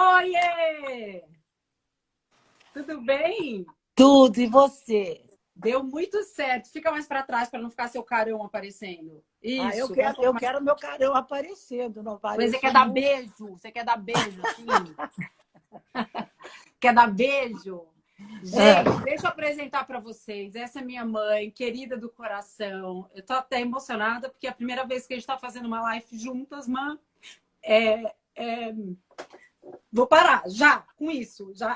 Oiê! Tudo bem? Tudo, e você? Deu muito certo. Fica mais para trás para não ficar seu carão aparecendo. Ah, eu Isso, vai um quero, pouco eu mais. quero meu carão aparecendo, não Você quer apareço dar muito. beijo? Você quer dar beijo, assim? Quer dar beijo? Gente, Ah, deixa eu apresentar para vocês. Essa é minha mãe, querida do coração. Eu tô até emocionada porque é a primeira vez que a gente está fazendo uma live juntas, mas vou parar já com isso, já.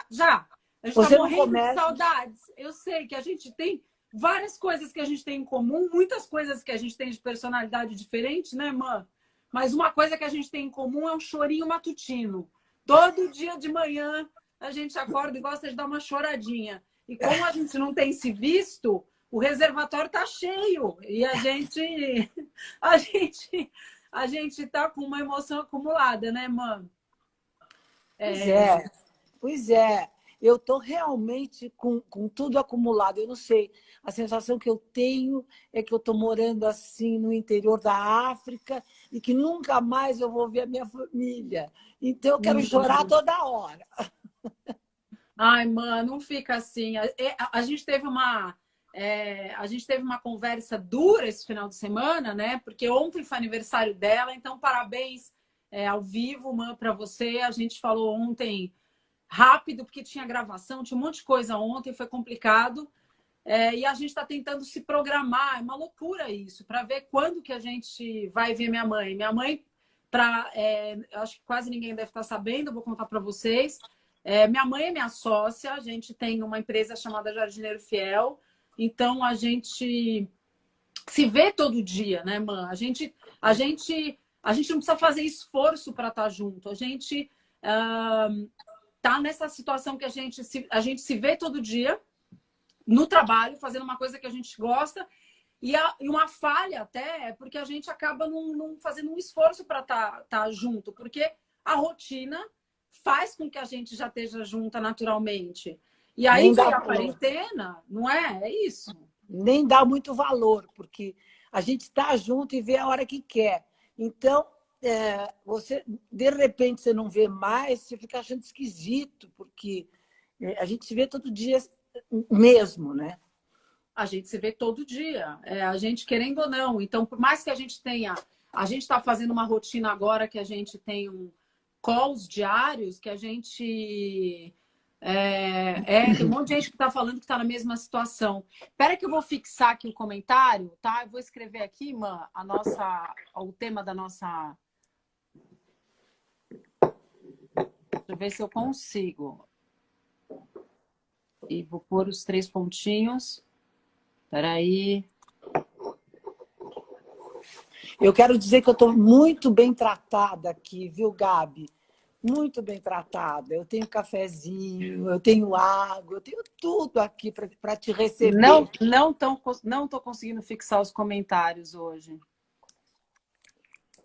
A gente está você não morrendo de começa. saudades. Eu sei que a gente tem várias coisas que a gente tem em comum, muitas coisas que a gente tem de personalidade diferente, né, mãe? Mas uma coisa que a gente tem em comum é um chorinho matutino. Todo dia de manhã a gente acorda e gosta de dar uma choradinha. E como a gente não tem se visto, o reservatório tá cheio. E a gente, a gente tá com uma emoção acumulada, né, mãe? Pois é, pois é. Eu estou realmente com tudo acumulado. Eu não sei. A sensação que eu tenho é que eu estou morando assim no interior da África e que nunca mais eu vou ver a minha família. Então eu quero chorar toda hora. Ai, mano, não fica assim. A gente teve a gente teve uma conversa dura esse final de semana, né? Porque ontem foi aniversário dela, então parabéns ao vivo, mãe, para você. A gente falou ontem rápido, porque tinha gravação, tinha um monte de coisa ontem, foi complicado. E a gente está tentando se programar, é uma loucura isso, para ver quando que a gente vai ver minha mãe. Minha mãe, acho que quase ninguém deve estar sabendo, eu vou contar para vocês. Minha mãe é minha sócia, a gente tem uma empresa chamada Jardineiro Fiel, então a gente se vê todo dia, né, mãe? A gente não precisa fazer esforço para estar junto, a gente tá nessa situação que a gente se vê todo dia no trabalho, fazendo uma coisa que a gente gosta, e uma falha até é porque a gente acaba não fazendo um esforço para tá junto, porque a rotina faz com que a gente já esteja junta naturalmente. E aí Nem dá veio a valor. quarentena, não é? É isso. Nem dá muito valor, porque a gente está junto e vê a hora que quer. Então, você, de repente, você não vê mais, você fica achando esquisito, porque a gente se vê todo dia mesmo, né? A gente se vê todo dia, a gente querendo ou não. Então, por mais que a gente tenha, a gente está fazendo uma rotina agora que a gente tem calls diários, que a gente tem um monte de gente que está falando que está na mesma situação. Espera que eu vou fixar aqui o comentário, tá? Eu vou escrever aqui, mãe, o tema da nossa. Deixa eu ver se eu consigo. E vou pôr os 3 pontinhos. Peraí. Eu quero dizer que eu estou muito bem tratada aqui, viu, Gabi? Muito bem tratada. Eu tenho cafezinho, eu tenho água, eu tenho tudo aqui para te receber. Não tô conseguindo fixar os comentários hoje.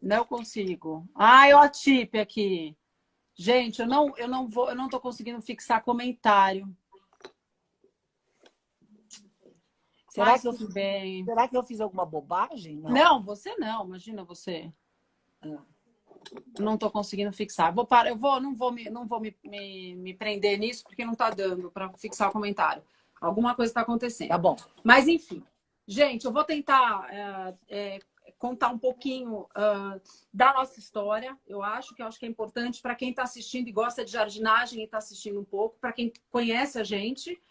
Não consigo. Ai, ó a tip aqui. Gente, eu não tô conseguindo fixar comentário. Será Mas que eu tudo fiz, bem. será que eu fiz alguma bobagem? Não. Não, você não, imagina você. Ah. Não tô conseguindo fixar. Não vou me prender nisso porque não tá dando para fixar o comentário. Alguma coisa está acontecendo. Tá bom. Mas enfim, gente, eu vou tentar contar um pouquinho da nossa história. Eu acho que é importante para quem está assistindo e gosta de jardinagem e está assistindo um pouco, para quem conhece a gente,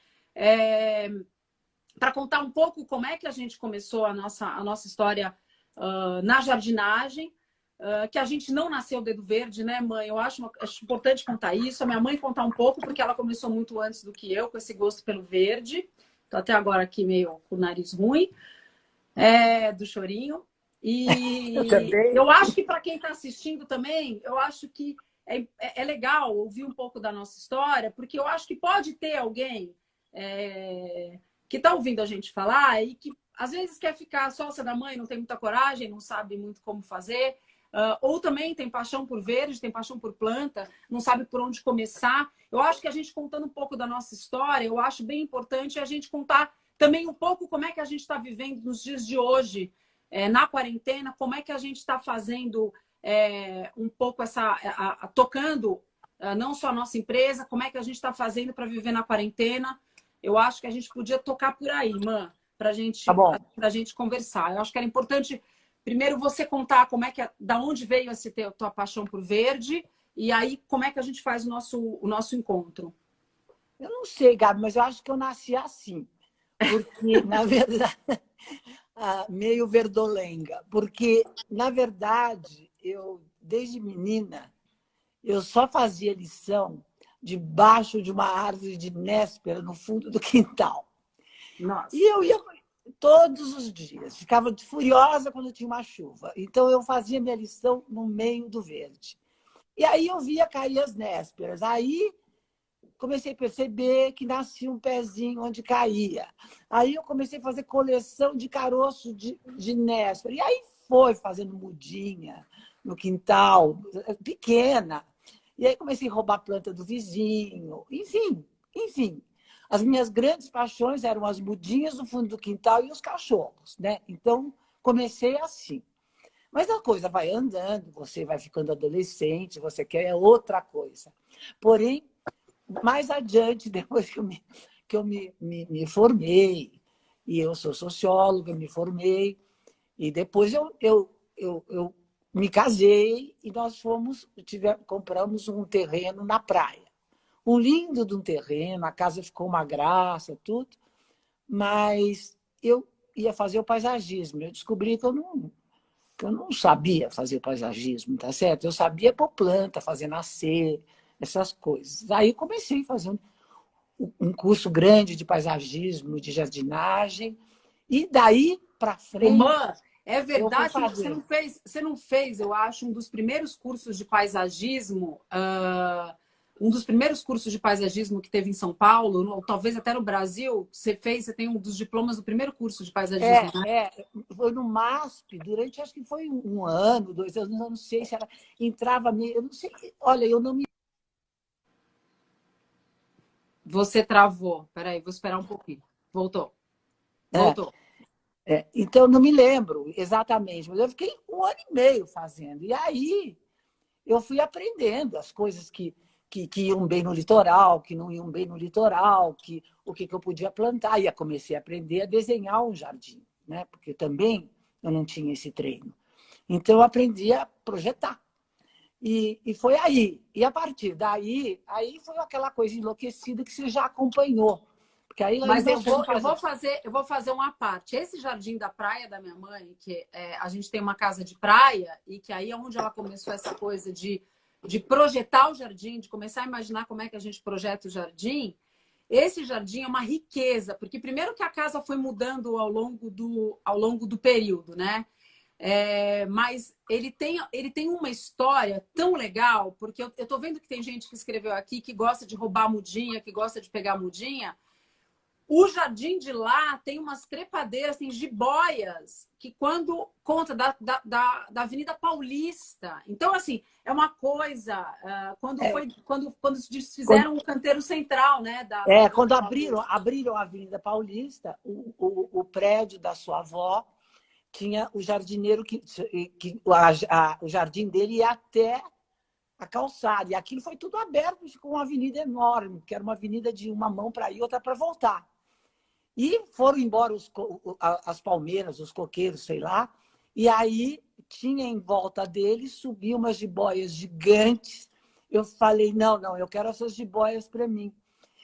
para contar um pouco como é que a gente começou a nossa história na jardinagem. Que a gente não nasceu dedo verde, né, mãe? Eu acho importante contar isso. A minha mãe contar um pouco, porque ela começou muito antes do que eu, com esse gosto pelo verde. Tô até agora aqui meio com o nariz ruim, do chorinho. Eu E também. eu acho que para quem está assistindo também, eu acho que é legal ouvir um pouco da nossa história, porque eu acho que pode ter alguém que está ouvindo a gente falar e que às vezes quer ficar sócia da mãe, não tem muita coragem, não sabe muito como fazer. Ou também tem paixão por verde, tem paixão por planta, não sabe por onde começar. Eu acho que a gente contando um pouco da nossa história, eu acho bem importante a gente contar também um pouco como é que a gente está vivendo nos dias de hoje, na quarentena, como é que a gente está fazendo um pouco tocando não só a nossa empresa, como é que a gente está fazendo para viver na quarentena. Eu acho que a gente podia tocar por aí, Man, para Tá bom. a gente conversar. Eu acho que era importante, primeiro, você contar como é que, da onde veio a tua paixão por verde, e aí como é que a gente faz o nosso encontro. Eu não sei, Gabi, mas eu acho que eu nasci assim. Porque, na verdade, meio verdolenga. Porque, na verdade, eu, desde menina, eu só fazia lição debaixo de uma árvore de néspera no fundo do quintal. Nossa. E eu ia todos os dias. Ficava furiosa quando tinha uma chuva. Então, eu fazia minha lição no meio do verde. E aí eu via cair as nésperas. Aí comecei a perceber que nascia um pezinho onde caía. Aí eu comecei a fazer coleção de caroço de néspera. E aí foi fazendo mudinha no quintal, pequena. E aí comecei a roubar a planta do vizinho. Enfim. As minhas grandes paixões eram as mudinhas no fundo do quintal e os cachorros, né? Então, comecei assim. Mas a coisa vai andando, você vai ficando adolescente, você quer outra coisa. Porém, mais adiante, depois que eu me formei, e eu sou socióloga, me formei, e depois eu me casei e nós compramos um terreno na praia. Um lindo de um terreno, a casa ficou uma graça, tudo, mas eu ia fazer o paisagismo. Eu descobri que eu não sabia fazer paisagismo, tá certo? Eu sabia pôr planta, fazer nascer, essas coisas. Aí comecei fazendo um curso grande de paisagismo, de jardinagem, e daí para frente Mãe, é eu fui verdade, fazer. você não fez, eu acho, um dos primeiros cursos de paisagismo, um dos primeiros cursos de paisagismo que teve em São Paulo, ou talvez até no Brasil, você tem um dos diplomas do primeiro curso de paisagismo, né? Foi no MASP, durante acho que foi um ano, 2 anos, eu não sei se era, entrava meio, eu não sei, olha, eu não me. Você travou. Peraí, vou esperar um pouquinho. Voltou. É, Voltou. então, eu não me lembro exatamente, mas eu fiquei um ano e meio fazendo. E aí eu fui aprendendo as coisas que iam bem no litoral, que não iam bem no litoral, o que eu podia plantar. E comecei a aprender a desenhar um jardim, né? Porque também eu não tinha esse treino. Então, eu aprendi a projetar. E foi aí. E a partir daí, aí foi aquela coisa enlouquecida que você já acompanhou. Porque aí Mas nós fomos eu vou fazer uma parte. Esse jardim da praia da minha mãe, que a gente tem uma casa de praia, e que aí é onde ela começou essa coisa de projetar o jardim, de começar a imaginar como é que a gente projeta o jardim. Esse jardim é uma riqueza, porque primeiro que a casa foi mudando ao longo do período, né? Mas ele tem uma história tão legal, porque eu tô vendo que tem gente que escreveu aqui que gosta de roubar mudinha, que gosta de pegar mudinha. O jardim de lá tem umas trepadeiras, tem jiboias, que quando conta da Avenida Paulista. Então, assim, é uma coisa. Quando se desfizeram o canteiro central, né? Da quando Avenida Paulista. abriram a Avenida Paulista, o prédio da sua avó tinha o jardineiro o jardim dele ia até a calçada. E aquilo foi tudo aberto, ficou uma avenida enorme, que era uma avenida de uma mão para ir, outra para voltar. E foram embora as palmeiras, os coqueiros, sei lá, e aí tinha em volta dele, subiu umas jiboias gigantes. Eu falei, não, eu quero essas jiboias para mim.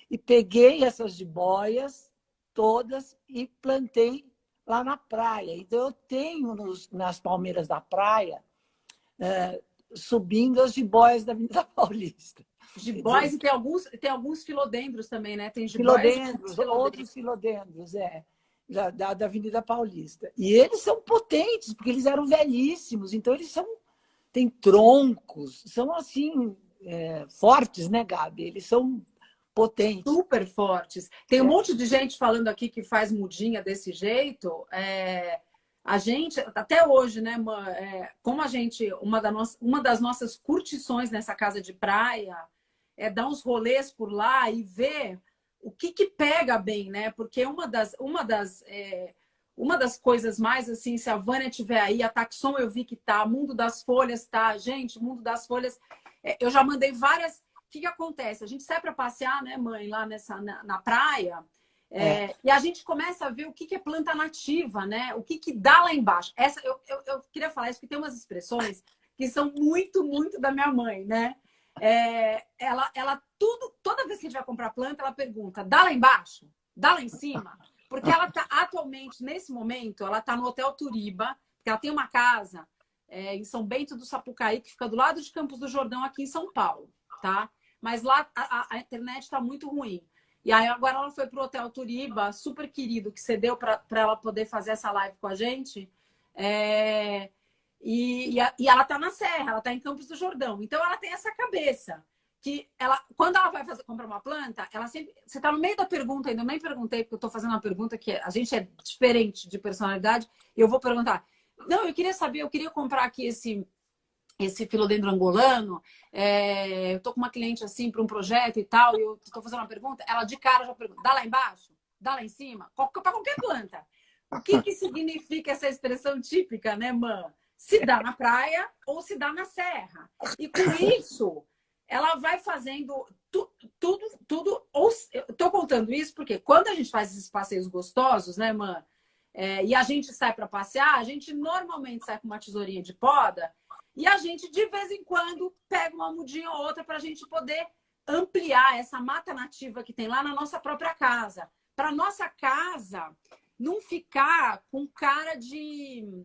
E peguei essas jiboias todas e plantei lá na praia. Então, eu tenho nas palmeiras da praia subindo as jiboias da Avenida Paulista. Jiboias e tem alguns filodendros também, né? Tem jiboias Filodendros, outros filodendros, da Avenida Paulista. E eles são potentes, porque eles eram velhíssimos, então eles têm troncos, são assim, fortes, né, Gabi? Eles são potentes. Super fortes. Tem um monte de gente falando aqui que faz mudinha desse jeito. A gente, até hoje, né, como a gente, uma das nossas curtições nessa casa de praia é dar uns rolês por lá e ver o que pega bem, né? Porque uma das coisas mais assim, se a Vânia tiver aí, a Taxon eu vi que tá, Mundo das Folhas tá, gente, Mundo das Folhas, eu já mandei várias que acontece? A gente sai para passear, né, mãe, lá na praia, e a gente começa a ver o que é planta nativa, né? O que dá lá embaixo. Eu queria falar isso, porque tem umas expressões que são muito, muito da minha mãe, né? Toda vez que a gente vai comprar planta, ela pergunta, dá lá embaixo? Dá lá em cima? Porque ela tá atualmente, nesse momento, ela tá no Hotel Turiba, porque ela tem uma casa em São Bento do Sapucaí, que fica do lado de Campos do Jordão, aqui em São Paulo, tá? Mas lá a internet está muito ruim. E aí agora ela foi para o Hotel Turiba, super querido, que cedeu para ela poder fazer essa live com a gente. E ela está na Serra, ela está em Campos do Jordão. Então ela tem essa cabeça que quando ela vai comprar uma planta, ela sempre. Você está no meio da pergunta ainda, eu nem perguntei, porque eu estou fazendo uma pergunta que a gente é diferente de personalidade, e eu vou perguntar. Não, eu queria saber, eu queria comprar aqui esse filodendro angolano, eu tô com uma cliente assim para um projeto e tal, e eu tô fazendo uma pergunta, ela de cara já pergunta, dá lá embaixo? Dá lá em cima? Para qualquer planta. O que significa essa expressão típica, né, mãe? Se dá na praia ou se dá na serra. E com isso, ela vai fazendo tudo. Eu tô contando isso porque quando a gente faz esses passeios gostosos, né, mãe? E a gente sai para passear, a gente normalmente sai com uma tesourinha de poda e a gente, de vez em quando, pega uma mudinha ou outra para a gente poder ampliar essa mata nativa que tem lá na nossa própria casa. Para nossa casa não ficar com cara de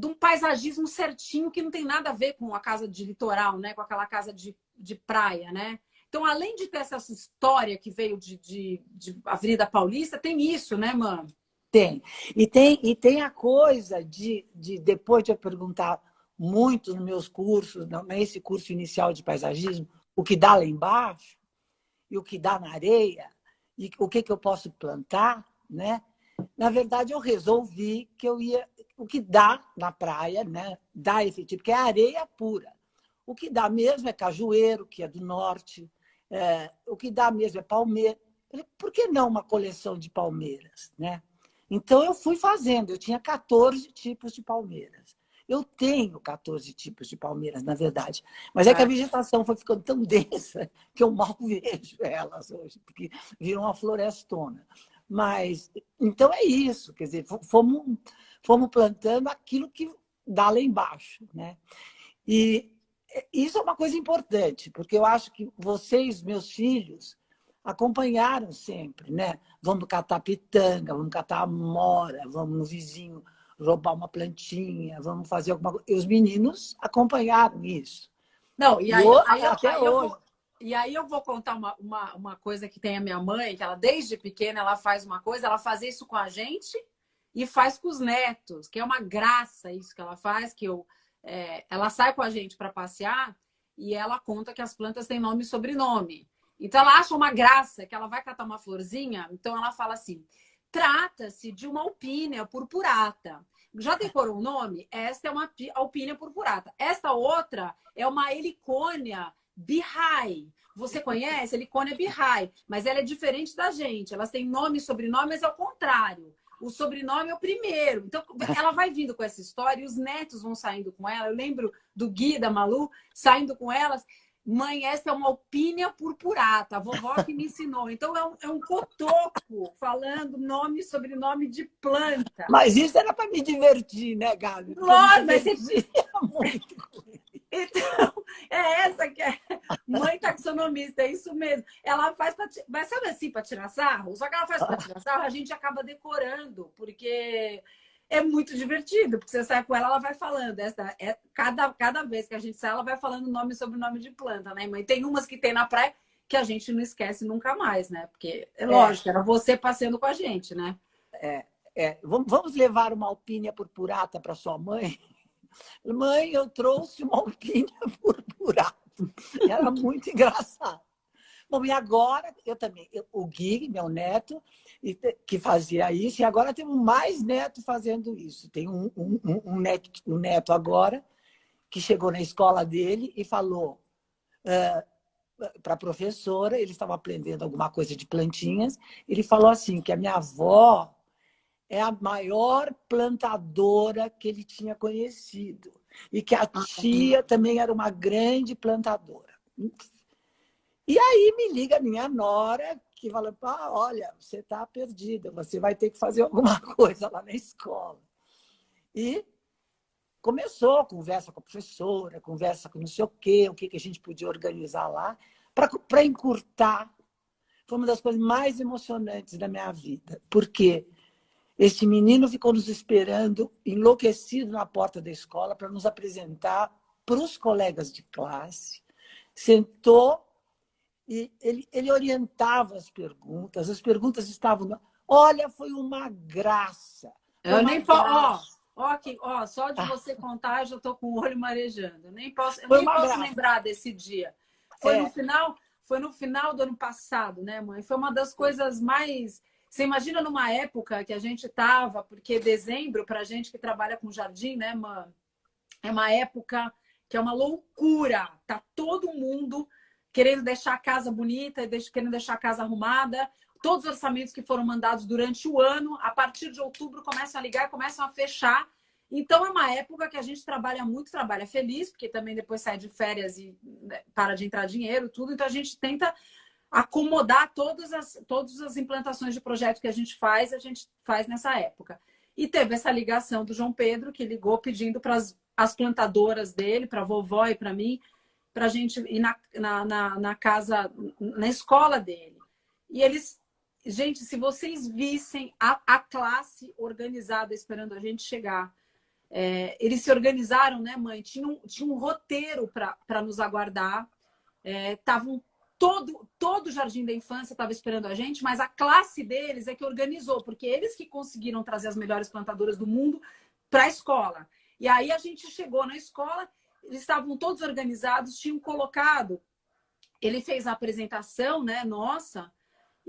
um paisagismo certinho que não tem nada a ver com a casa de litoral, né? Com aquela casa de praia, né? Então, além de ter essa história que veio de Avenida Paulista, tem isso, né, mãe? Tem. E tem a coisa depois de eu perguntar muito nos meus cursos, nesse curso inicial de paisagismo, o que dá lá embaixo, e o que dá na areia, e o que eu posso plantar, né? Na verdade, eu resolvi que eu ia... O que dá na praia, né? Dá efetivo, porque é areia pura. O que dá mesmo é cajueiro, que é do norte. O que dá mesmo é palmeira. Por que não uma coleção de palmeiras, né? Então, eu fui fazendo. Eu tinha 14 tipos de palmeiras. Eu tenho 14 tipos de palmeiras, na verdade. Mas é que a vegetação foi ficando tão densa que eu mal vejo elas hoje, porque viram uma florestona. Mas, então é isso. Quer dizer, fomos plantando aquilo que dá lá embaixo, né? E isso é uma coisa importante, porque eu acho que vocês, meus filhos, acompanharam sempre, né? Vamos catar pitanga, vamos catar amora, vamos no vizinho roubar uma plantinha, vamos fazer alguma coisa. E os meninos acompanharam isso. Não, até hoje. E aí eu vou contar uma coisa que tem a minha mãe, que ela desde pequena ela faz uma coisa, ela faz isso com a gente e faz com os netos, que é uma graça isso que ela faz, ela sai com a gente para passear e ela conta que as plantas têm nome e sobrenome. Então, ela acha uma graça que ela vai catar uma florzinha. Então, ela fala assim, trata-se de uma alpínea purpurata. Já decorou o nome? Esta é uma alpínea purpurata. Esta outra é uma helicônia birrai. Você conhece? Helicônia birrai. Mas ela é diferente da gente. Elas têm nome e sobrenome, mas é o contrário. O sobrenome é o primeiro. Então, ela vai vindo com essa história e os netos vão saindo com ela. Eu lembro do Gui, da Malu, saindo com elas. Mãe, essa é uma alpínea purpurata, a vovó que me ensinou. Então, é um cotoco falando nome e sobrenome de planta. Mas isso era para me divertir, né, Gabi? Lógico, mas você... muito. Então, é essa que é mãe taxonomista, é isso mesmo. Ela faz para... Mas sabe assim, para tirar sarro? Só que ela faz para tirar sarro, a gente acaba decorando, porque... É muito divertido, porque você sai com ela, ela vai falando. Cada vez que a gente sai, ela vai falando nome e sobrenome de planta, né, mãe? Tem umas que tem na praia que a gente não esquece nunca mais, né? Porque, é lógico, era você passeando com a gente, né? Vamos levar uma alpínea purpurata para sua mãe? Mãe, eu trouxe uma alpínea purpurata. Era muito engraçado. Bom, e agora, eu também, o Gui, meu neto, que fazia isso, e agora temos mais neto fazendo isso. Tem um neto agora, que chegou na escola dele e falou para a professora, ele estava aprendendo alguma coisa de plantinhas, ele falou assim, que a minha avó é a maior plantadora que ele tinha conhecido, e que a tia também era uma grande plantadora. E aí me liga a minha nora, que fala, olha, você está perdida, você vai ter que fazer alguma coisa lá na escola. E começou a conversa com a professora, conversa com não sei o que a gente podia organizar lá, para encurtar. Foi uma das coisas mais emocionantes da minha vida, porque este menino ficou nos esperando, enlouquecido na porta da escola, para nos apresentar para os colegas de classe. Sentou e ele orientava as perguntas estavam... Olha, foi uma graça. Foi Eu uma nem posso... graça. Só de você contar, eu já estou com o olho marejando. Eu nem posso Graça. lembrar desse dia. Foi no final do ano passado, né, mãe? Foi uma das coisas mais... Você imagina numa época que a gente estava, porque dezembro, para a gente que trabalha com jardim, né, mãe? É uma época que é uma loucura. Tá todo mundo querendo deixar a casa bonita, querendo deixar a casa arrumada. Todos os orçamentos que foram mandados durante o ano, a partir de outubro, começam a ligar, começam a fechar. Então, é uma época que a gente trabalha muito, trabalha feliz, porque também depois sai de férias e para de entrar dinheiro, tudo. Então, a gente tenta acomodar todas as implantações de projeto que a gente faz nessa época. E teve essa ligação do João Pedro, que ligou pedindo para as plantadoras dele, para a vovó e para mim, para a gente ir na casa, na escola dele. E eles... Gente, se vocês vissem a classe organizada esperando a gente chegar, eles se organizaram, né, mãe? Tinha um roteiro para nos aguardar. Todo o Jardim da Infância estava esperando a gente, mas a classe deles é que organizou, porque eles que conseguiram trazer as melhores plantadoras do mundo para a escola. E aí a gente chegou na escola, eles estavam todos organizados, tinham colocado... Ele fez a apresentação, né, nossa...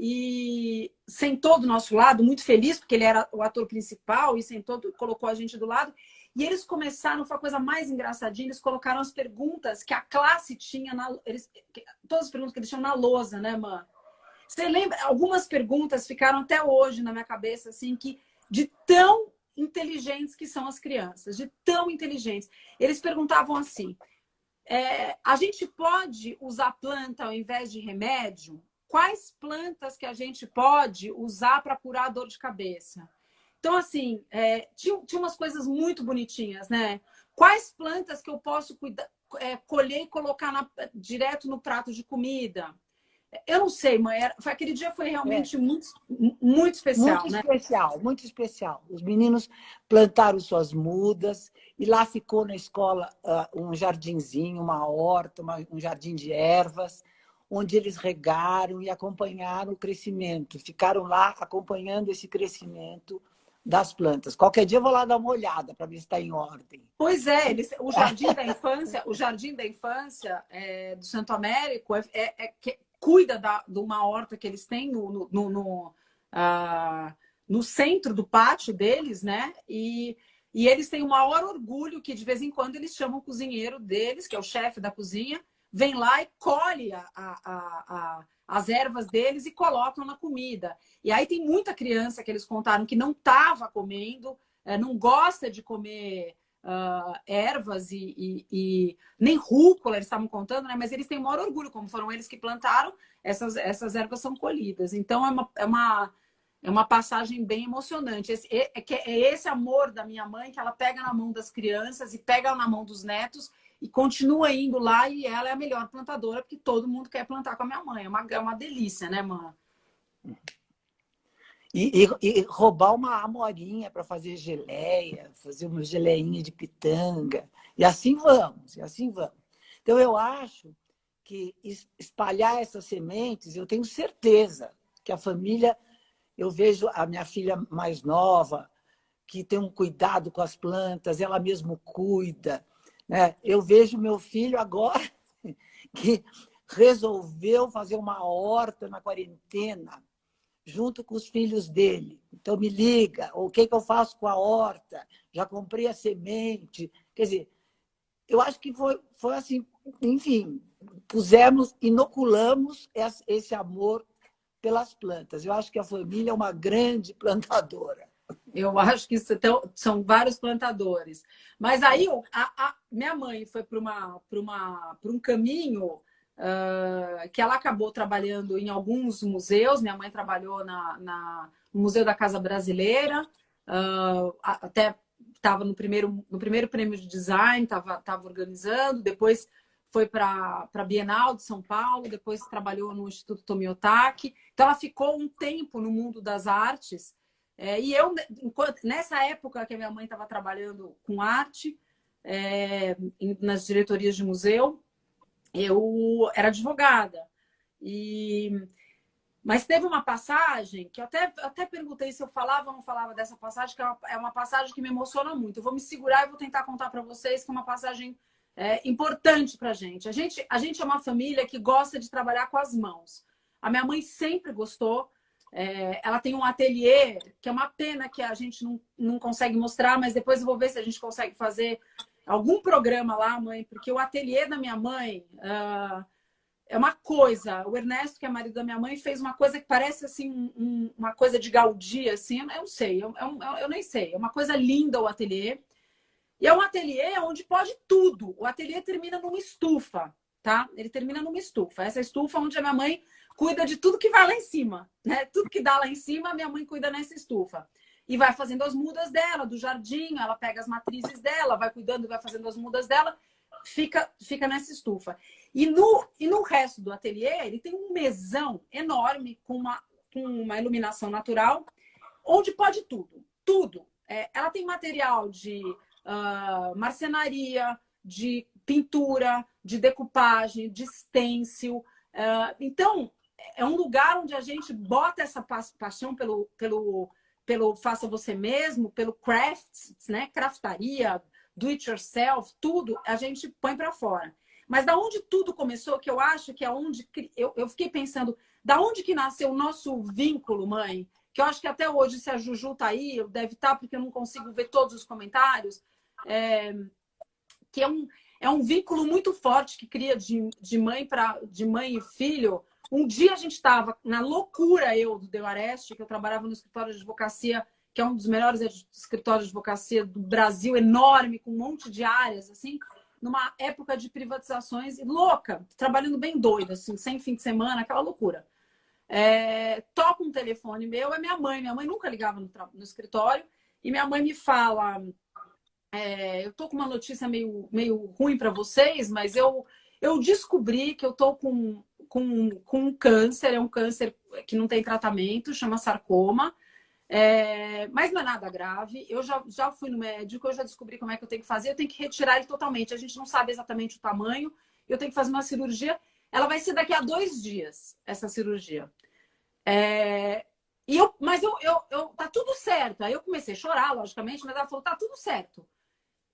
E sentou do nosso lado, muito feliz, porque ele era o ator principal, e sentou, colocou a gente do lado. E eles começaram, foi a coisa mais engraçadinha, eles colocaram as perguntas que a classe tinha, todas as perguntas que eles tinham na lousa, né, mãe? Você lembra? Algumas perguntas ficaram até hoje na minha cabeça, assim, de tão inteligentes que são as crianças, de tão inteligentes. Eles perguntavam assim, a gente pode usar planta ao invés de remédio? Quais plantas que a gente pode usar para curar a dor de cabeça? Então, assim, tinha umas coisas muito bonitinhas, né? Quais plantas que eu posso colher e colocar direto no prato de comida? Eu não sei, mãe. Aquele dia foi realmente muito, muito especial, muito né? especial, muito especial. Os meninos plantaram suas mudas e lá ficou na escola um jardinzinho, uma horta, um jardim de ervas, onde eles regaram e acompanharam o crescimento. Ficaram lá acompanhando esse crescimento das plantas. Qualquer dia eu vou lá dar uma olhada para ver se está em ordem. Pois é, o Jardim da Infância, do Santo Américo cuida de uma horta que eles têm no centro do pátio deles, né? E eles têm o maior orgulho que de vez em quando eles chamam o cozinheiro deles, que é o chefe da cozinha, vem lá e colhe as ervas deles e colocam na comida. E aí tem muita criança que eles contaram que não estava comendo, não gosta de comer ervas e nem rúcula, eles estavam contando, né? Mas eles têm o maior orgulho, como foram eles que plantaram, essas ervas são colhidas. Então é uma passagem bem emocionante. Esse amor da minha mãe que ela pega na mão das crianças e pega na mão dos netos e continua indo lá, e ela é a melhor plantadora, porque todo mundo quer plantar com a minha mãe. É uma delícia, né, mãe? E roubar uma amorinha para fazer geleia, fazer uma geleinha de pitanga. E assim vamos, e assim vamos. Então, eu acho que espalhar essas sementes, eu tenho certeza que a família... Eu vejo a minha filha mais nova, que tem um cuidado com as plantas, ela mesma cuida. Eu vejo meu filho agora que resolveu fazer uma horta na quarentena junto com os filhos dele. Então, me liga, o que eu faço com a horta? Já comprei a semente. Quer dizer, eu acho que foi assim, enfim, inoculamos esse amor pelas plantas. Eu acho que a família é uma grande plantadora. Eu acho que são vários plantadores. Mas aí minha mãe foi para um caminho que ela acabou trabalhando em alguns museus. Minha mãe trabalhou no Museu da Casa Brasileira, até estava no primeiro prêmio de design, estava organizando, depois foi para a Bienal de São Paulo, depois trabalhou no Instituto Tomiotaki. Então, ela ficou um tempo no mundo das artes. E eu, nessa época que a minha mãe estava trabalhando com arte, nas diretorias de museu, eu era advogada. Mas teve uma passagem que eu até perguntei se eu falava ou não falava dessa passagem, que é uma passagem que me emociona muito. Eu vou me segurar e vou tentar contar para vocês que é uma passagem importante para a gente. A gente é uma família que gosta de trabalhar com as mãos. A minha mãe sempre gostou. Ela tem um ateliê, que é uma pena que a gente não consegue mostrar, mas depois eu vou ver se a gente consegue fazer algum programa lá, mãe, porque o ateliê da minha mãe é uma coisa. O Ernesto, que é marido da minha mãe, fez uma coisa que parece assim uma coisa de Gaudí, assim. Eu não sei, eu nem sei. É uma coisa linda o ateliê. E é um ateliê onde pode tudo. O ateliê termina numa estufa, tá? Ele termina numa estufa. Essa estufa onde a minha mãe cuida de tudo que vai lá em cima, né? Tudo que dá lá em cima, a minha mãe cuida nessa estufa. E vai fazendo as mudas dela, do jardim, ela pega as matrizes dela, vai cuidando e vai fazendo as mudas dela, fica nessa estufa. E no resto do ateliê, ele tem um mesão enorme com uma iluminação natural, onde pode tudo. Tudo. Ela tem material de marcenaria, de pintura, de decupagem, de stencil. Então, é um lugar onde a gente bota essa paixão pelo faça você mesmo, pelo crafts, né? Craftaria, do it yourself, tudo a gente põe para fora. Mas da onde tudo começou, que eu acho que é onde eu fiquei pensando, da onde que nasceu o nosso vínculo, mãe? Que eu acho que até hoje, se a Juju tá aí, deve estar, porque eu não consigo ver todos os comentários, que é um vínculo muito forte que cria de mãe e filho. Um dia a gente estava na loucura, do Deu Areste, que eu trabalhava no escritório de advocacia, que é um dos melhores escritórios de advocacia do Brasil, enorme, com um monte de áreas, assim, numa época de privatizações, louca, trabalhando bem doida, assim, sem fim de semana, aquela loucura. Toca um telefone meu, é minha mãe nunca ligava no escritório, e minha mãe me fala, eu tô com uma notícia meio ruim para vocês, mas eu descobri que eu tô com um câncer, é um câncer que não tem tratamento, chama sarcoma, mas não é nada grave. Eu já fui no médico, eu já descobri como é que eu tenho que fazer, eu tenho que retirar ele totalmente. A gente não sabe exatamente o tamanho, eu tenho que fazer uma cirurgia. Ela vai ser daqui a 2 dias, essa cirurgia. Mas tá tudo certo. Aí eu comecei a chorar, logicamente, mas ela falou, tá tudo certo.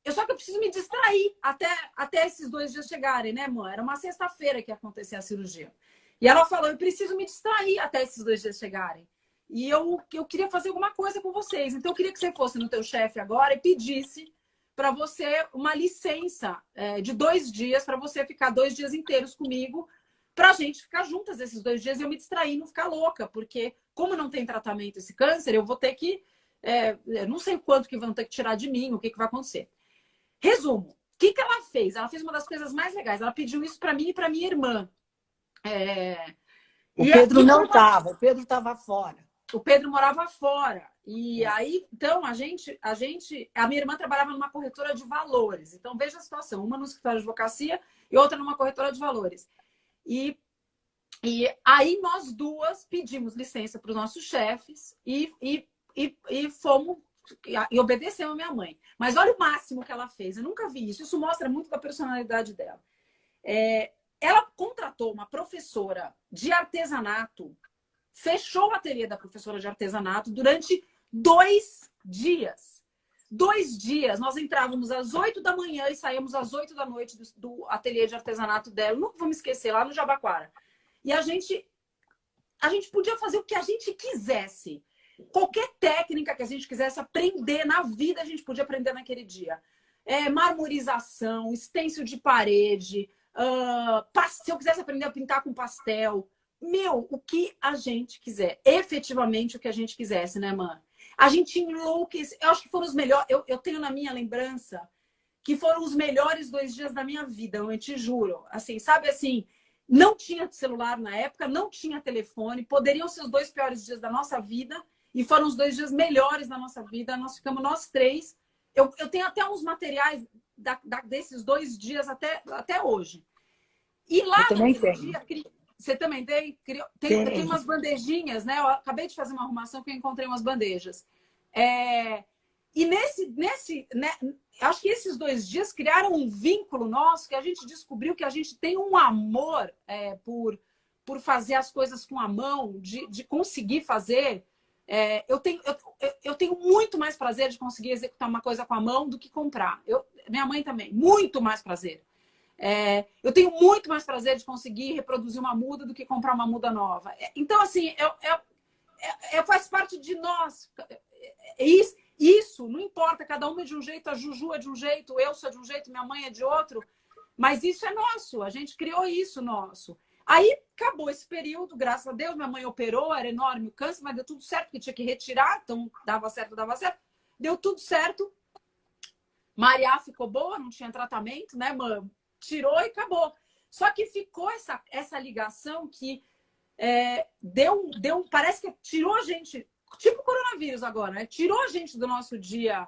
Só que eu preciso me distrair até esses 2 dias chegarem, né, mãe? Era uma sexta-feira que ia acontecer a cirurgia. E ela falou, eu preciso me distrair até esses 2 dias chegarem. E eu queria fazer alguma coisa com vocês. Então, eu queria que você fosse no teu chefe agora e pedisse para você uma licença de 2 dias, para você ficar 2 dias inteiros comigo, para a gente ficar juntas esses 2 dias e eu me distrair e não ficar louca. Porque, como não tem tratamento esse câncer, eu vou ter que... eu não sei o quanto que vão ter que tirar de mim, o que vai acontecer. Resumo, o que ela fez? Ela fez uma das coisas mais legais. Ela pediu isso para mim e para minha irmã. O Pedro não estava, o Pedro estava fora. O Pedro morava fora. E aí, então, a minha irmã trabalhava numa corretora de valores. Então, veja a situação. Uma no escritório de advocacia e outra numa corretora de valores. E aí, nós duas pedimos licença para os nossos chefes e fomos... E obedeceu a minha mãe. Mas olha o máximo que ela fez. Eu nunca vi isso. Isso mostra muito da personalidade dela. Ela contratou uma professora de artesanato, fechou o ateliê da professora de artesanato durante 2 dias. 2 dias. Nós entrávamos às 8 da manhã e saímos às 8 da noite do ateliê de artesanato dela. Eu nunca vou me esquecer, lá no Jabaquara. E a gente podia fazer o que a gente quisesse. Qualquer técnica que a gente quisesse aprender na vida, a gente podia aprender naquele dia. Marmorização, stencil de parede, se eu quisesse aprender a pintar com pastel. O que a gente quiser. Efetivamente o que a gente quisesse, né, mãe? A gente enlouqueceu. Eu acho que foram os melhores. Eu tenho na minha lembrança que foram os melhores 2 dias da minha vida, eu te juro. Assim, sabe assim, Não tinha celular na época, não tinha telefone, poderiam ser os 2 piores dias da nossa vida, e foram os 2 dias melhores da nossa vida. Nós ficamos nós 3. Eu tenho até uns materiais desses 2 dias até hoje. E lá naquele dia, você também tem? Eu tenho umas bandejinhas, né? Eu acabei de fazer uma arrumação que eu encontrei umas bandejas. E né, acho que esses 2 dias criaram um vínculo nosso, que a gente descobriu que a gente tem um amor por fazer as coisas com a mão, de conseguir fazer. Eu tenho muito mais prazer de conseguir executar uma coisa com a mão do que comprar. Minha mãe também, muito mais prazer. Eu tenho muito mais prazer de conseguir reproduzir uma muda do que comprar uma muda nova. Então, assim, faz parte de nós. Isso, não importa, cada um é de um jeito, a Juju é de um jeito, eu sou de um jeito, minha mãe é de outro, mas isso é nosso, a gente criou isso nosso. Aí acabou esse período, graças a Deus, minha mãe operou, era enorme o câncer, mas deu tudo certo, porque tinha que retirar, então dava certo, deu tudo certo. Maria ficou boa, não tinha tratamento, né, mãe? Tirou e acabou. Só que ficou essa ligação que parece que tirou a gente, tipo o coronavírus agora, né? Tirou a gente do nosso dia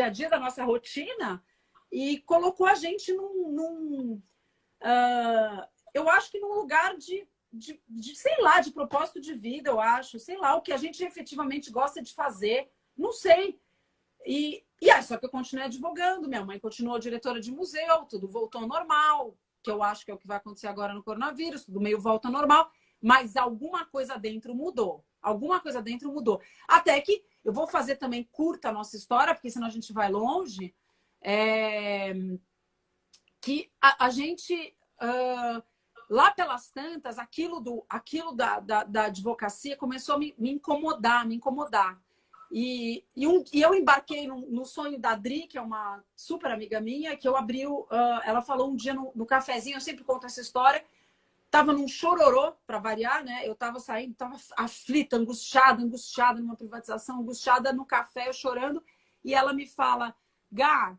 a dia, da nossa rotina e colocou a gente eu acho que num lugar de sei lá, de propósito de vida, eu acho, sei lá, o que a gente efetivamente gosta de fazer, não sei. E só que eu continuei advogando, minha mãe continuou diretora de museu, tudo voltou ao normal, que eu acho que é o que vai acontecer agora no coronavírus, tudo meio volta ao normal, mas alguma coisa dentro mudou. Alguma coisa dentro mudou. Até que eu vou fazer também curta a nossa história, porque senão a gente vai longe, que a gente, lá pelas tantas, aquilo da advocacia começou a me incomodar. E eu embarquei no sonho da Adri, que é uma super amiga minha, que eu abri, ela falou um dia no cafezinho, eu sempre conto essa história, tava num chororô, para variar, né? Eu tava saindo, tava aflita, angustiada numa privatização, angustiada no café, eu chorando, e ela me fala, Gá,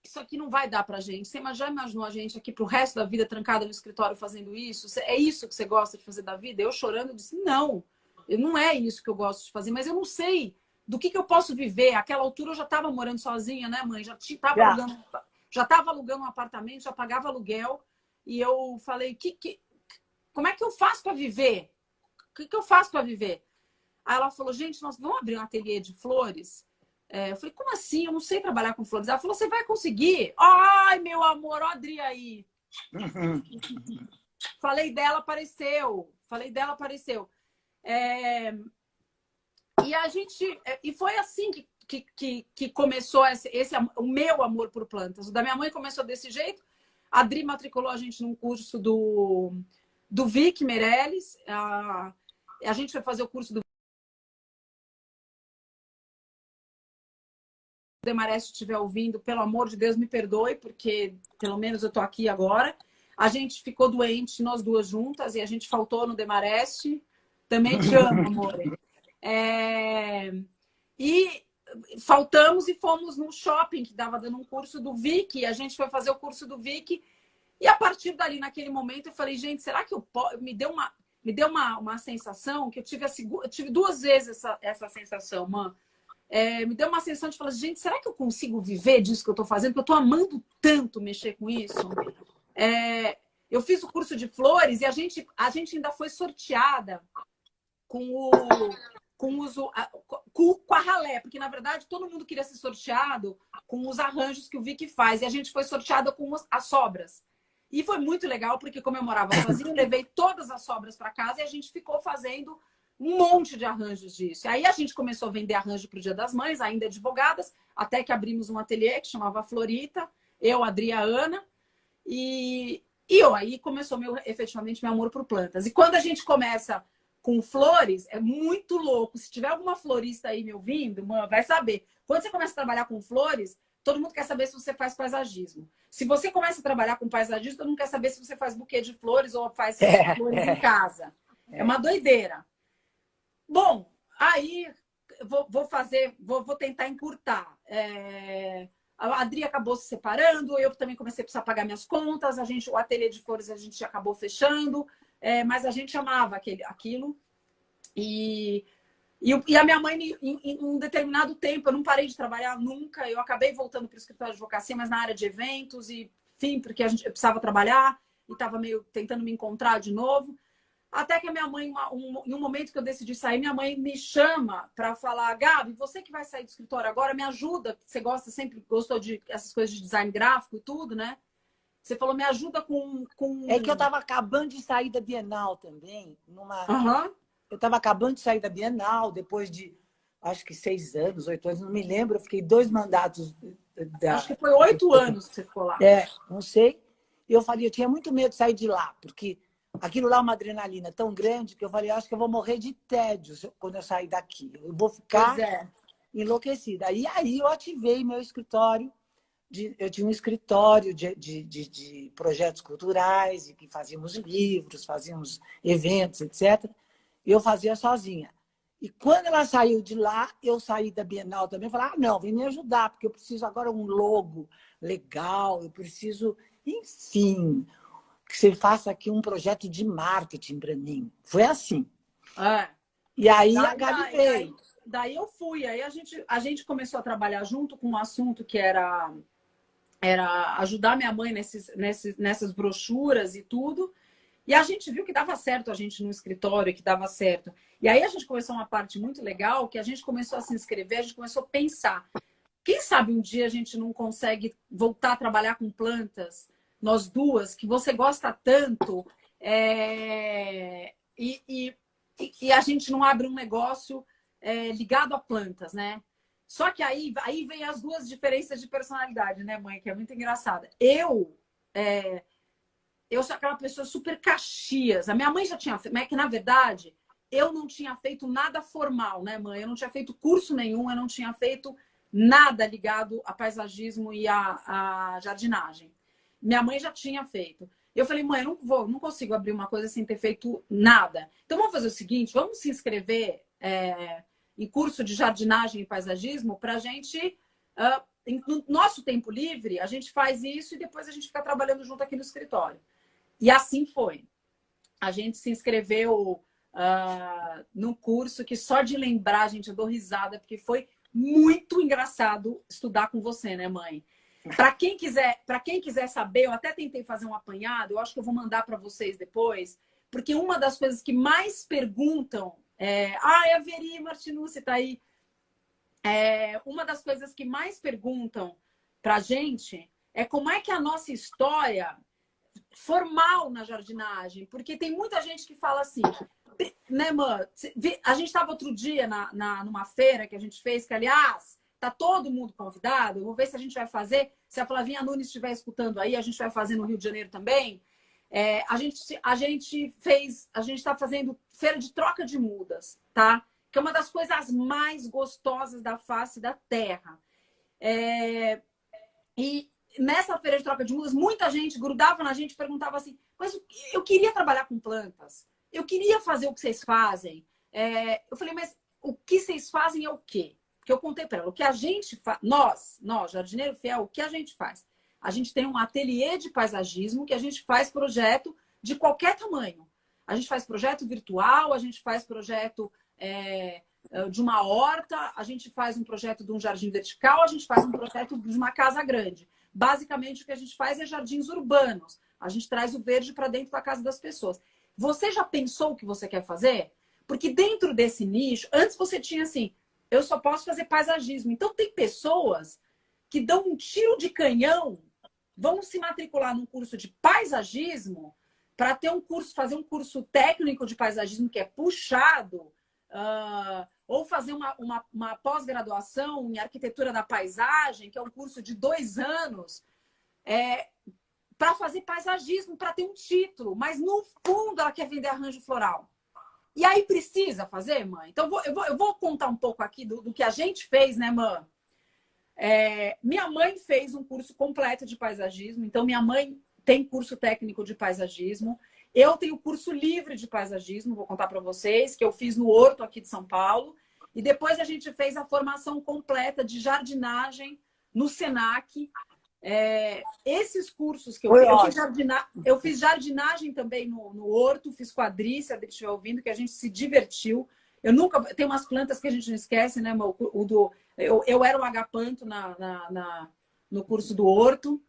isso aqui não vai dar pra gente. Você já imaginou a gente aqui pro resto da vida trancada no escritório fazendo isso? É isso que você gosta de fazer da vida? Eu chorando, disse, não. Não é isso que eu gosto de fazer, mas eu não sei do que eu posso viver. Àquela altura eu já estava morando sozinha, né, mãe? Já estava alugando um apartamento, já pagava aluguel. E eu falei, como é que eu faço para viver? O que eu faço para viver? Aí ela falou, gente, nós vamos abrir um ateliê de flores? Eu falei, como assim? Eu não sei trabalhar com flores. Ela falou, você vai conseguir? Ai, meu amor, ó, Adri aí. Falei dela, apareceu. E foi assim que começou o meu amor por plantas. O da minha mãe começou desse jeito. A Adri matriculou a gente num curso do Vic Meirelles. A gente foi fazer o curso do Demarest, se estiver ouvindo, pelo amor de Deus, me perdoe, porque pelo menos eu tô aqui agora. A gente ficou doente, nós duas juntas, e a gente faltou no Demarest. Também te amo, amor. E faltamos e fomos num shopping que estava dando um curso do Vic. A gente foi fazer o curso do Vic. E a partir dali, naquele momento, eu falei, gente, será que eu posso? Me deu uma sensação que eu tive 2 vezes essa sensação, mãe. Me deu uma sensação de falar, gente, será que eu consigo viver disso que eu estou fazendo? Porque eu estou amando tanto mexer com isso. Eu fiz o curso de flores e a gente ainda foi sorteada com a ralé, porque na verdade todo mundo queria ser sorteado com os arranjos que o Vic faz, e a gente foi sorteada com as sobras. E foi muito legal, porque como eu morava sozinha, eu levei todas as sobras para casa e a gente ficou fazendo um monte de arranjos disso. Aí a gente começou a vender arranjo para o Dia das Mães, ainda advogadas, até que abrimos um ateliê que chamava Florita, eu, a Adri, a Ana, e aí começou efetivamente meu amor por plantas. E quando a gente começa com flores, é muito louco. Se tiver alguma florista aí me ouvindo, vai saber. Quando você começa a trabalhar com flores, todo mundo quer saber se você faz paisagismo. Se você começa a trabalhar com paisagismo, todo mundo quer saber se você faz buquê de flores ou faz flores em casa. É uma doideira. Bom, aí vou tentar encurtar. a Adri acabou se separando, eu também comecei a precisar pagar minhas contas, o ateliê de flores a gente acabou fechando, mas a gente amava aquilo. E a minha mãe, em um determinado tempo, eu não parei de trabalhar nunca, eu acabei voltando para o escritório de advocacia, mas na área de eventos, e enfim, porque eu precisava trabalhar e estava meio tentando me encontrar de novo. Até que a minha mãe, em um momento que eu decidi sair, minha mãe me chama para falar: Gabi, você que vai sair do escritório agora, me ajuda. Você sempre gostou de essas coisas de design gráfico e tudo, né? Você falou, me ajuda com... É que eu estava acabando de sair da Bienal também. Uhum. Eu estava acabando de sair da Bienal, depois de, acho que 6 anos, 8 anos, não me lembro. Eu fiquei 2 mandatos. Acho que foi 8 anos que você ficou lá. Não sei. E eu falei, eu tinha muito medo de sair de lá, porque aquilo lá é uma adrenalina tão grande que eu falei, acho que eu vou morrer de tédio quando eu sair daqui. Eu vou ficar enlouquecida. E aí eu ativei meu escritório. Eu tinha um escritório de projetos culturais, e que fazíamos livros, fazíamos eventos, etc. E eu fazia sozinha. E quando ela saiu de lá, eu saí da Bienal também. Falei, não, vem me ajudar, porque eu preciso agora um logo legal, eu preciso, enfim, que você faça aqui um projeto de marketing para mim. Foi assim. E aí a Gabi veio. Daí eu fui. Aí a gente começou a trabalhar junto com um assunto que era ajudar minha mãe nessas brochuras e tudo. E a gente viu que dava certo a gente no escritório, que dava certo. E aí a gente começou uma parte muito legal, que a gente começou a se inscrever, a gente começou a pensar. Quem sabe um dia a gente não consegue voltar a trabalhar com plantas, nós duas, que você gosta tanto, e a gente não abre um negócio ligado a plantas, né? Só que aí vem as duas diferenças de personalidade, né, mãe? Que é muito engraçada. Eu sou aquela pessoa super Caxias. A minha mãe já tinha feito, mas é que, na verdade, eu não tinha feito nada formal, né, mãe? Eu não tinha feito curso nenhum, eu não tinha feito nada ligado a paisagismo e a jardinagem. Minha mãe já tinha feito. Eu falei, mãe, eu não consigo abrir uma coisa sem ter feito nada. Então, vamos fazer o seguinte, vamos se inscrever em curso de jardinagem e paisagismo para a gente... no nosso tempo livre, a gente faz isso e depois a gente fica trabalhando junto aqui no escritório. E assim foi. A gente se inscreveu num curso que só de lembrar, gente, eu dou risada, porque foi muito engraçado estudar com você, né, mãe? Para quem quiser saber, eu até tentei fazer um apanhado, eu acho que eu vou mandar para vocês depois, porque uma das coisas que mais perguntam a Veri Martinucci está aí. Uma das coisas que mais perguntam para a gente é como é que a nossa história formal na jardinagem, porque tem muita gente que fala assim, né, mãe? A gente estava outro dia numa feira que a gente fez, que, aliás, tá todo mundo convidado. Eu vou ver se a gente vai fazer. Se a Flavinha Nunes estiver escutando aí, a gente vai fazer no Rio de Janeiro também. A gente está fazendo feira de troca de mudas, tá? Que é uma das coisas mais gostosas da face da terra. E nessa feira de troca de mudas, muita gente grudava na gente e perguntava assim, mas eu queria trabalhar com plantas, eu queria fazer o que vocês fazem. Eu falei, mas o que vocês fazem é o quê? Porque eu contei para ela, o que a gente faz, nós, Jardineiro Fiel, o que a gente faz? A gente tem um ateliê de paisagismo que a gente faz projeto de qualquer tamanho. A gente faz projeto virtual, a gente faz projeto de uma horta, a gente faz um projeto de um jardim vertical, a gente faz um projeto de uma casa grande. Basicamente, o que a gente faz é jardins urbanos. A gente traz o verde para dentro da casa das pessoas. Você já pensou o que você quer fazer? Porque dentro desse nicho, antes você tinha assim, eu só posso fazer paisagismo. Então, tem pessoas que dão um tiro de canhão, vão se matricular num curso de paisagismo para ter fazer um curso técnico de paisagismo que é puxado, ou fazer uma pós-graduação em arquitetura da paisagem, que é um curso de 2 anos, para fazer paisagismo, para ter um título. Mas, no fundo, ela quer vender arranjo floral. E aí precisa fazer, mãe? Então, eu vou contar um pouco aqui do que a gente fez, né, mãe? Minha mãe fez um curso completo de paisagismo. Então, minha mãe tem curso técnico de paisagismo. Eu tenho curso livre de paisagismo, vou contar para vocês, que eu fiz no Horto aqui de São Paulo. E depois a gente fez a formação completa de jardinagem no Senac. Esses cursos que eu fiz jardinagem também no horto, fiz quadrícia, se estiver ouvindo, que a gente se divertiu. Eu nunca... Tem umas plantas que a gente não esquece, né? Eu era o agapanto no curso do horto,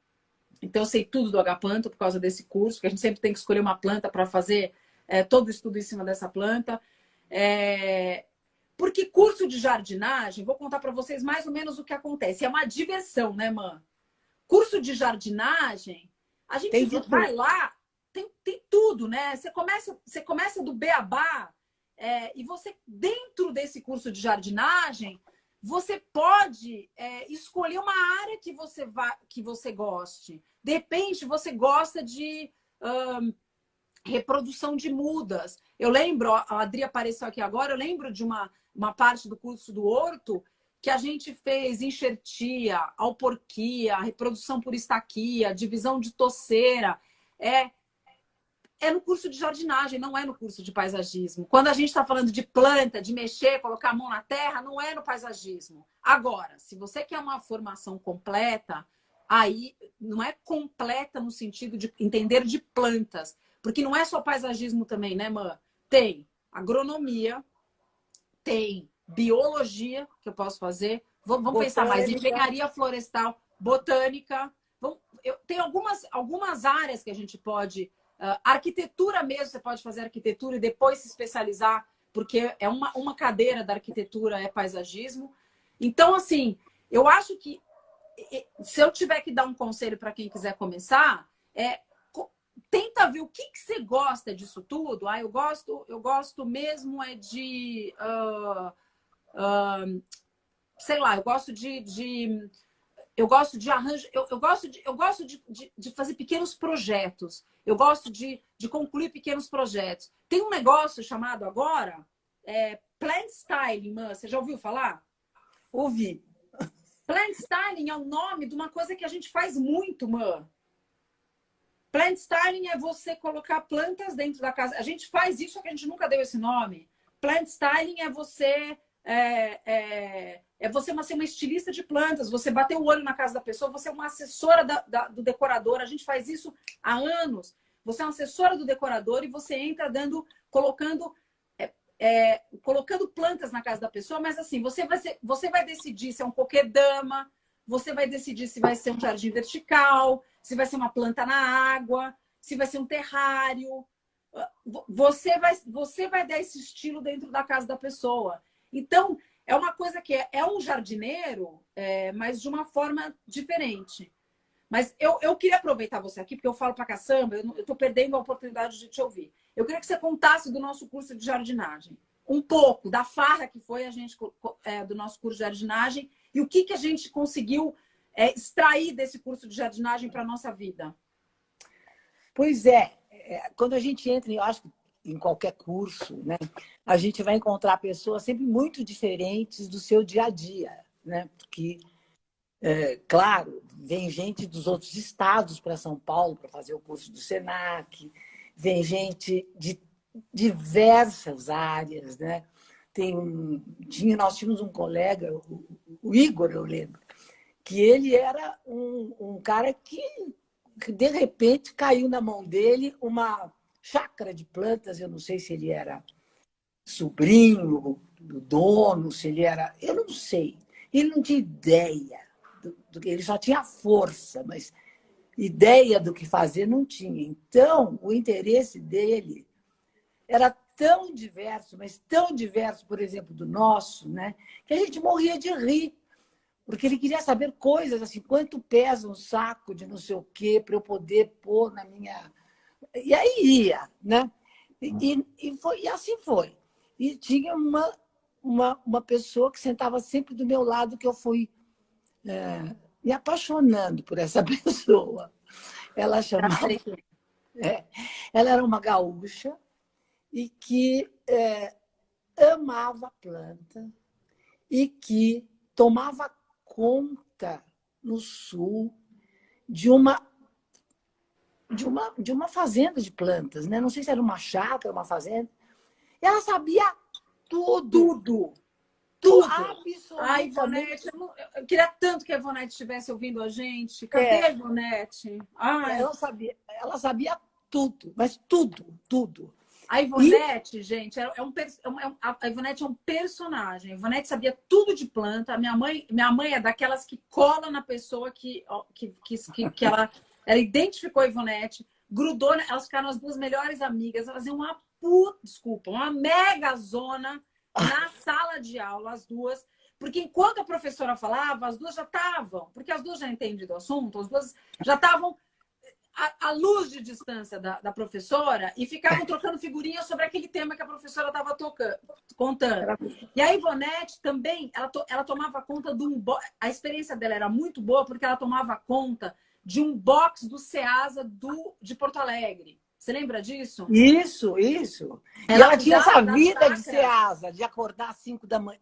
então eu sei tudo do agapanto por causa desse curso, porque a gente sempre tem que escolher uma planta para fazer todo o estudo em cima dessa planta. Porque curso de jardinagem, vou contar para vocês mais ou menos o que acontece. É uma diversão, né, mãe? Curso de jardinagem, a gente vai lá, tem tudo, né? Você começa do beabá, e você, dentro desse curso de jardinagem, você pode escolher uma área que você goste. De repente, você gosta de reprodução de mudas. Eu lembro, a Adri apareceu aqui agora, eu lembro de uma parte do curso do horto que a gente fez enxertia, alporquia, reprodução por estaquia, divisão de toceira. É no curso de jardinagem, não é no curso de paisagismo. Quando a gente está falando de planta, de mexer, colocar a mão na terra, não é no paisagismo. Agora, se você quer uma formação completa, aí não é completa no sentido de entender de plantas, porque não é só paisagismo também, né, Mã? Tem agronomia, tem biologia, que eu posso fazer. Vamos pensar mais. Engenharia florestal, botânica. Tem algumas áreas que a gente pode... arquitetura mesmo, você pode fazer arquitetura e depois se especializar, porque é uma cadeira da arquitetura, é paisagismo. Então, assim, eu acho que se eu tiver que dar um conselho para quem quiser começar, tenta ver o que você gosta disso tudo. Eu gosto mesmo de... sei lá, eu gosto de arranjo, eu gosto de fazer pequenos projetos. Eu gosto de concluir pequenos projetos. Tem um negócio chamado agora plant styling, Mã. Você já ouviu falar? Ouvi. Plant styling é o nome de uma coisa que a gente faz muito, Mã. Plant styling é você colocar plantas dentro da casa. A gente faz isso, só que a gente nunca deu esse nome. Plant styling é você... você ser uma estilista de plantas, você bater o olho na casa da pessoa, você é uma assessora do decorador. A gente faz isso há anos. Você é uma assessora do decorador e você entra colocando plantas na casa da pessoa, mas assim, você vai decidir se é um coquedama, você vai decidir se vai ser um jardim vertical, se vai ser uma planta na água, se vai ser um terrário. Você vai dar esse estilo dentro da casa da pessoa. Então, é uma coisa que é um jardineiro, mas de uma forma diferente. Mas eu queria aproveitar você aqui, porque eu falo pra caçamba, eu estou perdendo a oportunidade de te ouvir. Eu queria que você contasse do nosso curso de jardinagem. Um pouco da farra que foi do nosso curso de jardinagem e o que a gente conseguiu extrair desse curso de jardinagem para a nossa vida. Pois quando a gente entra, eu acho que em qualquer curso, né, a gente vai encontrar pessoas sempre muito diferentes do seu dia a dia, né? Porque, claro, vem gente dos outros estados para São Paulo para fazer o curso do Senac, vem gente de diversas áreas, né? Nós tínhamos um colega, o Igor, eu lembro, que ele era um cara que de repente caiu na mão dele uma chácara de plantas. Eu não sei se ele era sobrinho do dono, se ele era... Eu não sei. Ele não tinha ideia. Ele só tinha força, mas ideia do que fazer não tinha. Então, o interesse dele era tão diverso, mas tão diverso, por exemplo, do nosso, né, que a gente morria de rir. Porque ele queria saber coisas assim, quanto pesa um saco de não sei o quê para eu poder pôr na minha... E aí ia, né? E assim foi. E tinha uma pessoa que sentava sempre do meu lado, que eu fui me apaixonando por essa pessoa. Ela chamava... ela era uma gaúcha e que amava planta e que tomava conta no sul de uma fazenda de plantas, né? Não sei se era uma chácara, uma fazenda. Ela sabia tudo. tudo. Absolutamente. Ai, Ivonete, eu queria tanto que a Ivonete estivesse ouvindo a gente. Cadê a Ivonete? Ai. Ela sabia tudo, mas tudo, tudo. A Ivonete, gente, a Ivonete é um personagem. A Ivonete sabia tudo de planta. A minha mãe é daquelas que cola na pessoa que ela identificou a Ivonete, grudou, elas ficaram as duas melhores amigas, elas faziam uma mega zona na sala de aula, as duas. Porque enquanto a professora falava, as duas já estavam, porque as duas já entendem do assunto, as duas já estavam à luz de distância da professora e ficavam trocando figurinhas sobre aquele tema que a professora estava contando. E a Ivonete também, ela tomava conta de a experiência dela era muito boa porque ela tomava conta de um box do Ceasa de Porto Alegre. Você lembra disso? Isso. E ela tinha essa vida de Ceasa, de acordar às 5 da manhã,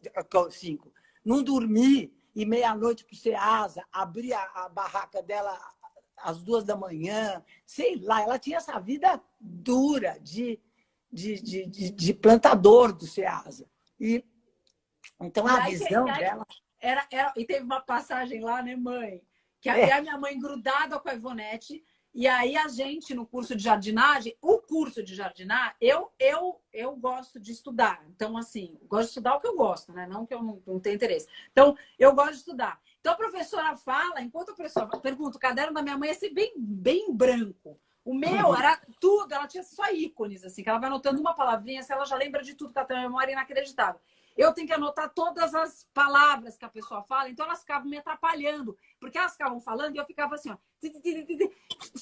não dormir e meia-noite para o Ceasa, abrir a barraca dela às 2 da manhã, sei lá, ela tinha essa vida dura de plantador do Ceasa. Então, a visão dela... E teve uma passagem lá, né, mãe? Que a minha mãe grudada com a Ivonete, e aí a gente, no curso de jardinagem, o curso de jardinar, eu gosto de estudar. Então, assim, gosto de estudar o que eu gosto, né? Não que eu não tenho interesse. Então, eu gosto de estudar. Então, a professora fala, enquanto a professora pergunta, o caderno da minha mãe é assim, bem branco. O meu era tudo, ela tinha só ícones, assim, que ela vai anotando uma palavrinha, se ela já lembra de tudo, que ela tem uma memória inacreditável. Eu tenho que anotar todas as palavras que a pessoa fala, então elas ficavam me atrapalhando, porque elas ficavam falando e eu ficava assim, ó,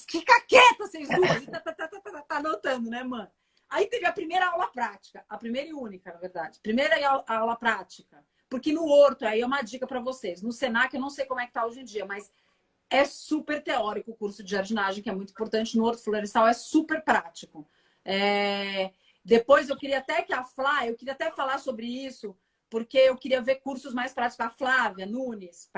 fica quieta vocês duas, tá anotando, né, mano? Aí teve a primeira aula prática, a primeira e única, na verdade, primeira aula prática, porque no Horto, aí é uma dica para vocês, no Senac eu não sei como é que tá hoje em dia, mas é super teórico o curso de jardinagem, que é muito importante, no Horto Florestal é super prático. Depois eu queria até falar sobre isso, porque eu queria ver cursos mais práticos. A Flávia Nunes,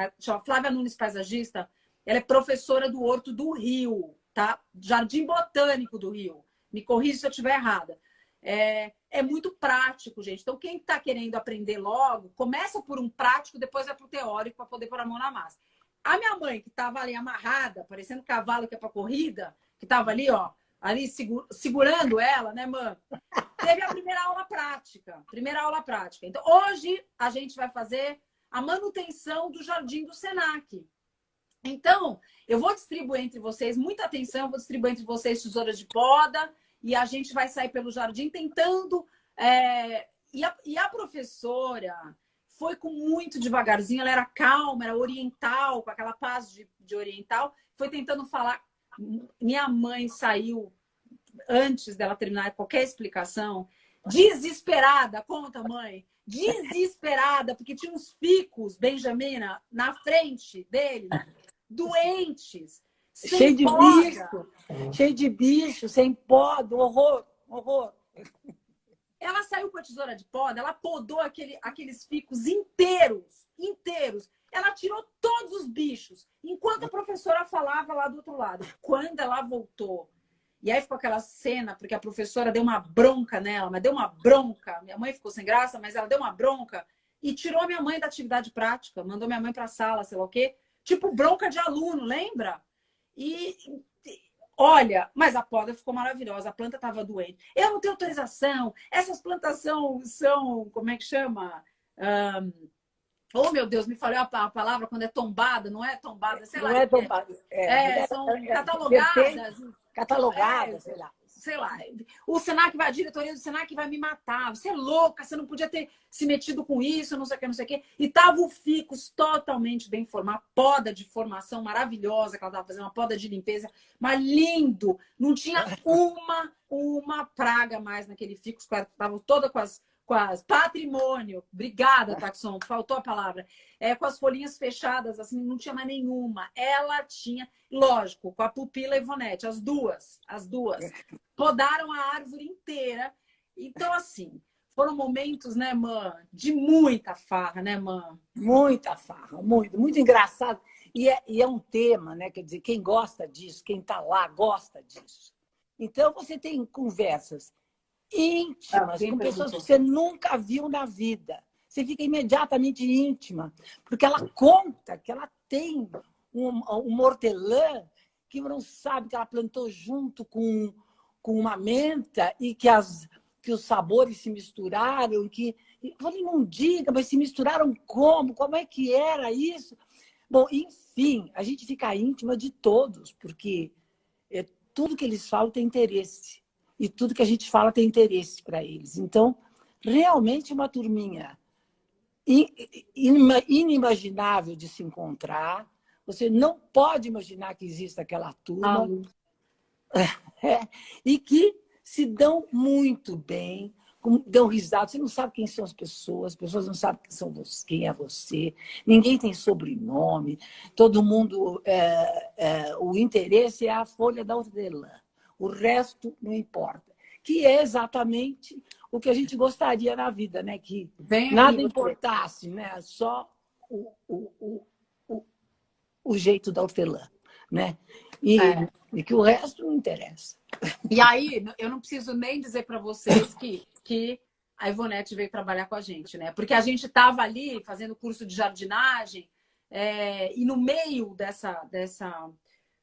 paisagista, ela é professora do Horto do Rio, tá? Jardim Botânico do Rio. Me corrija se eu estiver errada. É muito prático, gente. Então, quem está querendo aprender logo, começa por um prático, depois vai para o teórico para poder pôr a mão na massa. A minha mãe, que estava ali amarrada, parecendo cavalo que é para corrida, que estava ali, ó, ali segurando ela, né, mãe? Teve a primeira aula prática. Então, hoje a gente vai fazer a manutenção do jardim do Senac. Então, eu vou distribuir entre vocês, muita atenção, eu vou distribuir entre vocês tesouras de poda e a gente vai sair pelo jardim tentando... E a professora foi com muito devagarzinho, ela era calma, era oriental, com aquela paz de oriental, foi tentando falar. Minha mãe saiu antes dela terminar qualquer explicação, desesperada, conta, mãe, desesperada, porque tinha uns ficus, Benjamina, na frente dele, doentes, cheio de bicho, sem poda, horror. Ela saiu com a tesoura de poda, ela podou aqueles ficus inteiros. Ela tirou todos os bichos, enquanto a professora falava lá do outro lado. Quando ela voltou, e aí ficou aquela cena, porque a professora deu uma bronca nela, mas deu uma bronca. Minha mãe ficou sem graça, mas ela deu uma bronca e tirou minha mãe da atividade prática, mandou minha mãe para a sala, sei lá o quê. Tipo bronca de aluno, lembra? Olha, mas a poda ficou maravilhosa, a planta estava doente. Eu não tenho autorização, essas plantas são como é que chama? Oh, meu Deus, me falou a palavra quando é tombada, não é tombada, sei lá. Não é tombada. São catalogadas. Catalogadas, sei lá. Sei lá. A diretoria do Senac vai me matar. Você é louca, você não podia ter se metido com isso, não sei o quê. E tava o ficus totalmente bem formado, poda de formação maravilhosa que ela estava fazendo, uma poda de limpeza, mas lindo. Não tinha uma praga mais naquele ficus, estava toda com as patrimônio. Obrigada, Taxon, faltou a palavra. Com as folhinhas fechadas, assim, não tinha mais nenhuma. Ela tinha, lógico, com a pupila Ivonete, as duas. Podaram a árvore inteira. Então, assim, foram momentos, né, mãe, de muita farra, né, mãe? Muita farra, muito engraçado. E é um tema, né? Quer dizer, quem gosta disso, quem está lá, gosta disso. Então, você tem conversas íntimas, com pessoas que você nunca viu na vida. você fica imediatamente íntima, porque ela conta que ela tem um hortelã que não sabe que ela plantou junto com uma menta e que os sabores se misturaram. Eu falei, não diga, mas se misturaram como? Como é que era isso? Bom, enfim, a gente fica íntima de todos, porque tudo que eles falam tem interesse. E tudo que a gente fala tem interesse para eles. Então, realmente uma turminha inimaginável de se encontrar. Você não pode imaginar que exista aquela turma. E que se dão muito bem, dão risada. Você não sabe quem são as pessoas não sabem quem é você, ninguém tem sobrenome, todo mundo... o interesse é a folha da hortelã, o resto não importa. Que é exatamente o que a gente gostaria na vida, né? Que nada importasse, né? Só o jeito da hortelã, né? E que o resto não interessa. E aí, eu não preciso nem dizer para vocês que a Ivonete veio trabalhar com a gente, né? Porque a gente estava ali fazendo curso de jardinagem e no meio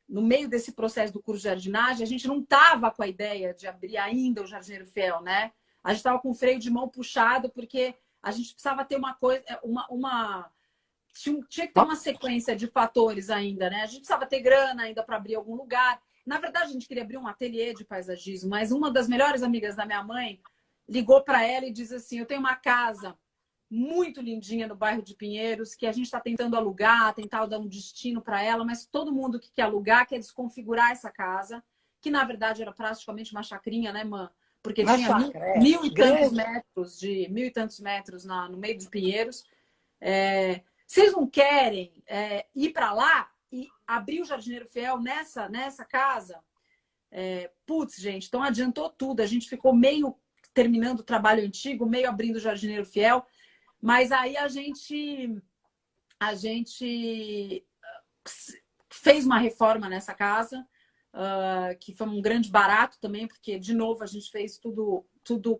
no meio desse processo do curso de jardinagem, a gente não estava com a ideia de abrir ainda o Jardineiro Fiel, né? A gente estava com o freio de mão puxado porque a gente precisava ter uma coisa, tinha que ter uma sequência de fatores ainda, né? A gente precisava ter grana ainda para abrir algum lugar. Na verdade, a gente queria abrir um ateliê de paisagismo, mas uma das melhores amigas da minha mãe ligou para ela e disse assim, eu tenho uma casa muito lindinha no bairro de Pinheiros, que a gente está tentando alugar, tentar dar um destino para ela, mas todo mundo que quer alugar quer desconfigurar essa casa, que na verdade era praticamente uma chacrinha, né, mãe? Porque tinha mil e tantos metros no meio de Pinheiros. Vocês não querem ir para lá e abrir o Jardineiro Fiel nessa casa? Putz, gente, então adiantou tudo. A gente ficou meio terminando o trabalho antigo, meio abrindo o Jardineiro Fiel. Mas aí a gente fez uma reforma nessa casa, que foi um grande barato também, porque, de novo, a gente fez tudo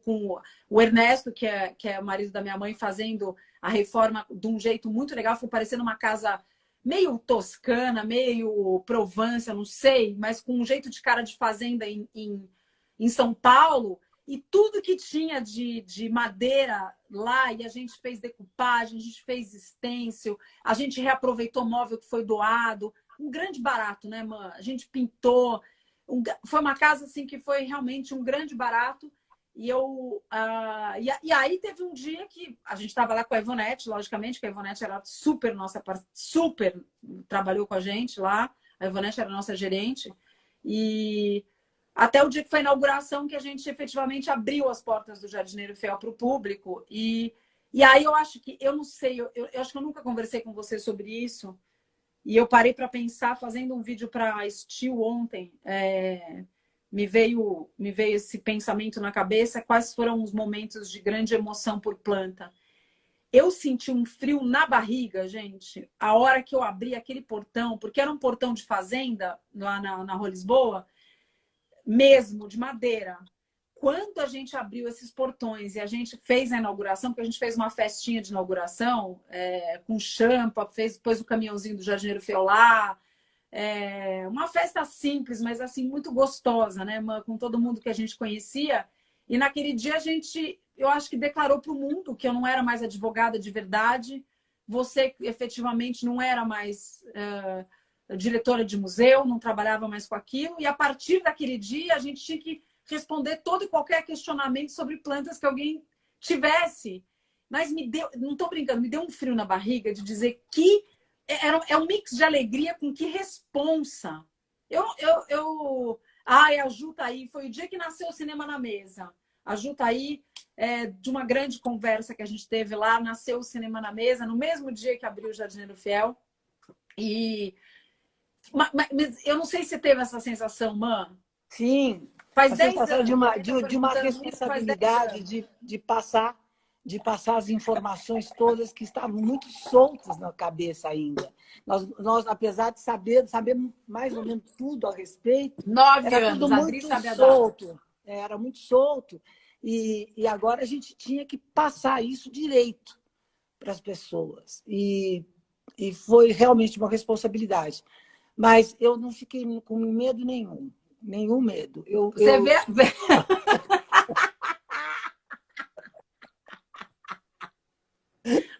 com o Ernesto, que é o marido da minha mãe, fazendo a reforma de um jeito muito legal. Foi parecendo uma casa meio toscana, meio Provença, não sei, mas com um jeito de cara de fazenda em São Paulo. E tudo que tinha de madeira lá, e a gente fez decupagem, a gente fez stencil, a gente reaproveitou móvel que foi doado. Um grande barato, né, mãe? A gente pintou. Foi uma casa assim que foi realmente um grande barato. E aí teve um dia que a gente estava lá com a Ivonete, logicamente, que a Ivonete era super trabalhou com a gente lá. A Ivonete era nossa gerente. E até o dia que foi a inauguração, que a gente efetivamente abriu as portas do Jardineiro Fiel para o público. E aí eu acho que, eu não sei, eu acho que eu nunca conversei com você sobre isso. E eu parei para pensar, fazendo um vídeo para a Steel ontem, me veio esse pensamento na cabeça, quais foram os momentos de grande emoção por planta. Eu senti um frio na barriga, gente, a hora que eu abri aquele portão, porque era um portão de fazenda, lá na Rua Lisboa, mesmo, de madeira. Quando a gente abriu esses portões e a gente fez a inauguração, porque a gente fez uma festinha de inauguração, com champa, pôs o caminhãozinho do Jardineiro Fiel lá, uma festa simples, mas assim, muito gostosa, né, com todo mundo que a gente conhecia. E naquele dia eu acho que declarou para o mundo que eu não era mais advogada de verdade, você efetivamente não era mais diretora de museu, não trabalhava mais com aquilo, e a partir daquele dia a gente tinha que responder todo e qualquer questionamento sobre plantas que alguém tivesse. Mas não estou brincando, me deu um frio na barriga de dizer que é um mix de alegria com que responsa. A Ju tá aí, foi o dia que nasceu o Cinema na Mesa. A Ju tá aí, de uma grande conversa que a gente teve lá, nasceu o Cinema na Mesa, no mesmo dia que abriu o Jardineiro Fiel. Mas eu não sei se teve essa sensação, mãe. Sim. Faz 10 anos. De uma responsabilidade de passar as informações todas que estavam muito soltas na cabeça ainda. Nós apesar de saber mais ou menos tudo a respeito, 9 era anos, tudo muito solto. Era muito solto. E agora a gente tinha que passar isso direito, para as pessoas. E foi realmente uma responsabilidade. Mas eu não fiquei com medo nenhum. Nenhum medo. Você vê...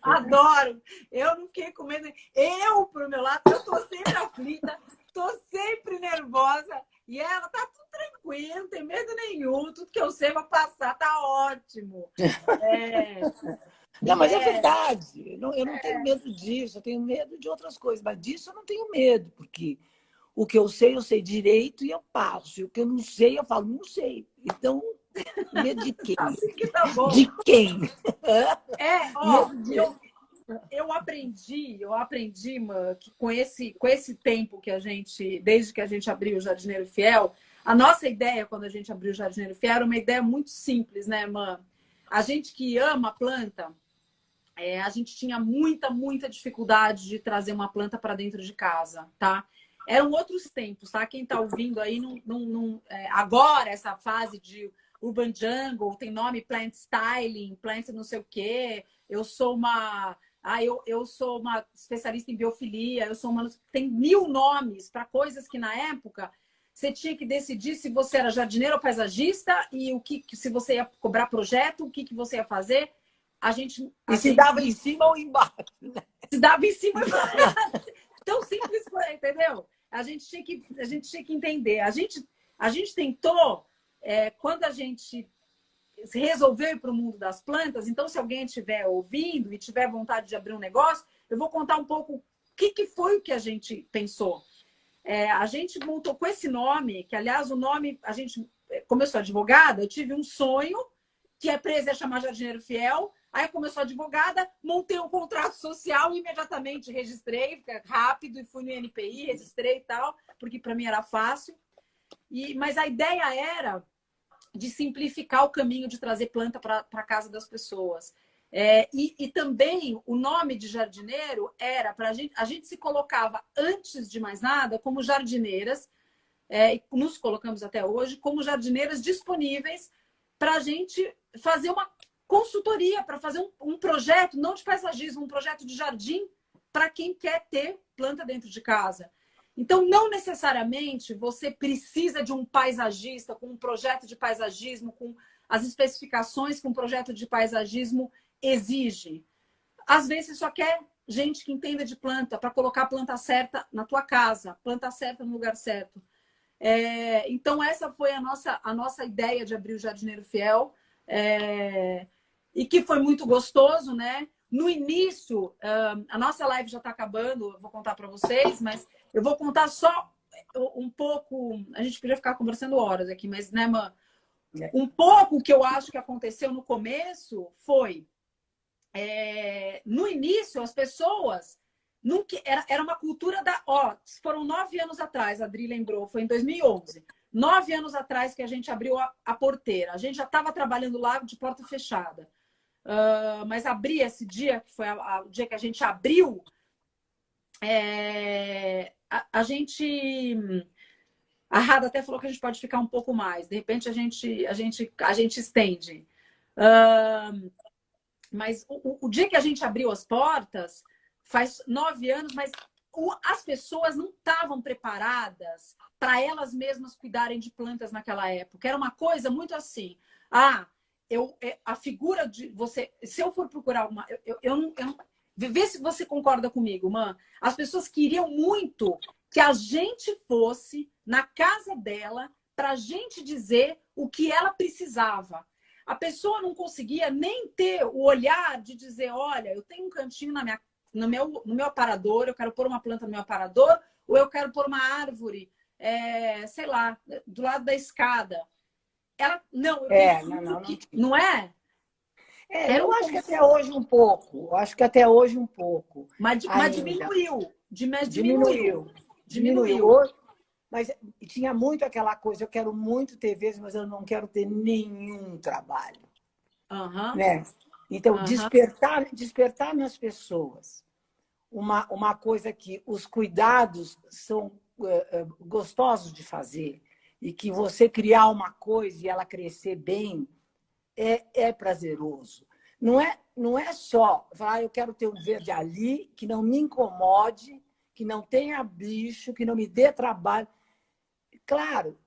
Adoro! Eu não fiquei com medo. Eu, pro meu lado, eu tô sempre aflita, tô sempre nervosa. E ela tá tudo tranquilo, não tem medo nenhum. Tudo que eu sei vai passar, tá ótimo. Não, mas é verdade. Eu não tenho medo disso, eu tenho medo de outras coisas. Mas disso eu não tenho medo, porque o que eu sei direito e eu passo. E o que eu não sei, eu falo, não sei. Então, medo de quem? Assim que tá bom. De quem? Ó, eu aprendi, mano, que com esse tempo que desde que a gente abriu o Jardineiro Fiel, a nossa ideia quando a gente abriu o Jardineiro Fiel era uma ideia muito simples, né, mano? A gente que ama a planta, a gente tinha muita dificuldade de trazer uma planta para dentro de casa, tá? Eram outros tempos, tá? Quem tá ouvindo aí, agora essa fase de Urban Jungle, tem nome Plant Styling, Plant não sei o quê. Eu sou uma especialista em biofilia, tem 1000 nomes para coisas que na época você tinha que decidir se você era jardineiro ou paisagista e se você ia cobrar projeto, o que você ia fazer. Se dava em cima ou embaixo. Se dava em cima ou embaixo. Tão simples, entendeu? A gente tinha que entender. A gente tentou, quando a gente resolveu ir para o mundo das plantas, então se alguém estiver ouvindo e tiver vontade de abrir um negócio, eu vou contar um pouco o que foi o que a gente pensou. A gente montou com esse nome, que aliás o nome, como eu sou advogada, eu tive um sonho que a empresa ia chamar Jardineiro Fiel. Aí, como eu sou advogada, montei um contrato social e imediatamente registrei, rápido, e fui no INPI, registrei e tal, porque para mim era fácil. Mas a ideia era de simplificar o caminho de trazer planta para a casa das pessoas. E também o nome de jardineiro era para a gente se colocava, antes de mais nada, como jardineiras, e nos colocamos até hoje, como jardineiras disponíveis para a gente fazer uma consultoria, para fazer um projeto, não de paisagismo, um projeto de jardim para quem quer ter planta dentro de casa. Então, não necessariamente você precisa de um paisagista com um projeto de paisagismo, com as especificações que um projeto de paisagismo exige. Às vezes, você só quer gente que entenda de planta para colocar a planta certa na tua casa, planta certa no lugar certo. Então, essa foi a nossa ideia de abrir o Jardineiro Fiel. E que foi muito gostoso, né? No início, a nossa live já está acabando, eu vou contar para vocês, mas eu vou contar só um pouco. A gente podia ficar conversando horas aqui, mas, né, mãe? Um pouco que eu acho que aconteceu no começo foi. No início, as pessoas. Era uma cultura da. Foram 9 anos atrás, a Adri lembrou, foi em 2011. 9 anos atrás que a gente abriu a porteira. A gente já estava trabalhando lá de porta fechada. Mas abrir esse dia, que foi o dia que a gente abriu, a gente... A Rada até falou que a gente pode ficar um pouco mais. De repente, a gente estende. Mas o dia que a gente abriu as portas, faz 9 anos, mas as pessoas não estavam preparadas para elas mesmas cuidarem de plantas naquela época. Era uma coisa muito assim. A figura de você... Se eu for procurar uma... Vê se você concorda comigo, mãe. As pessoas queriam muito que a gente fosse na casa dela para a gente dizer o que ela precisava. A pessoa não conseguia nem ter o olhar de dizer, olha, eu tenho um cantinho no meu aparador, eu quero pôr uma planta no meu aparador, ou eu quero pôr uma árvore, sei lá, do lado da escada. Não, eu preciso que... Não é? Eu acho que até hoje um pouco. Eu acho que até hoje um pouco. Mas diminuiu. Diminuiu. Mas tinha muito aquela coisa, eu quero muito ter vezes, mas eu não quero ter nenhum trabalho. Né? Então, despertar nas pessoas uma coisa que os cuidados são gostosos de fazer e que você criar uma coisa e ela crescer bem é prazeroso. Não é não é só falar, eu quero ter um verde ali, que não me incomode, que não tenha bicho, que não me dê trabalho. Claro,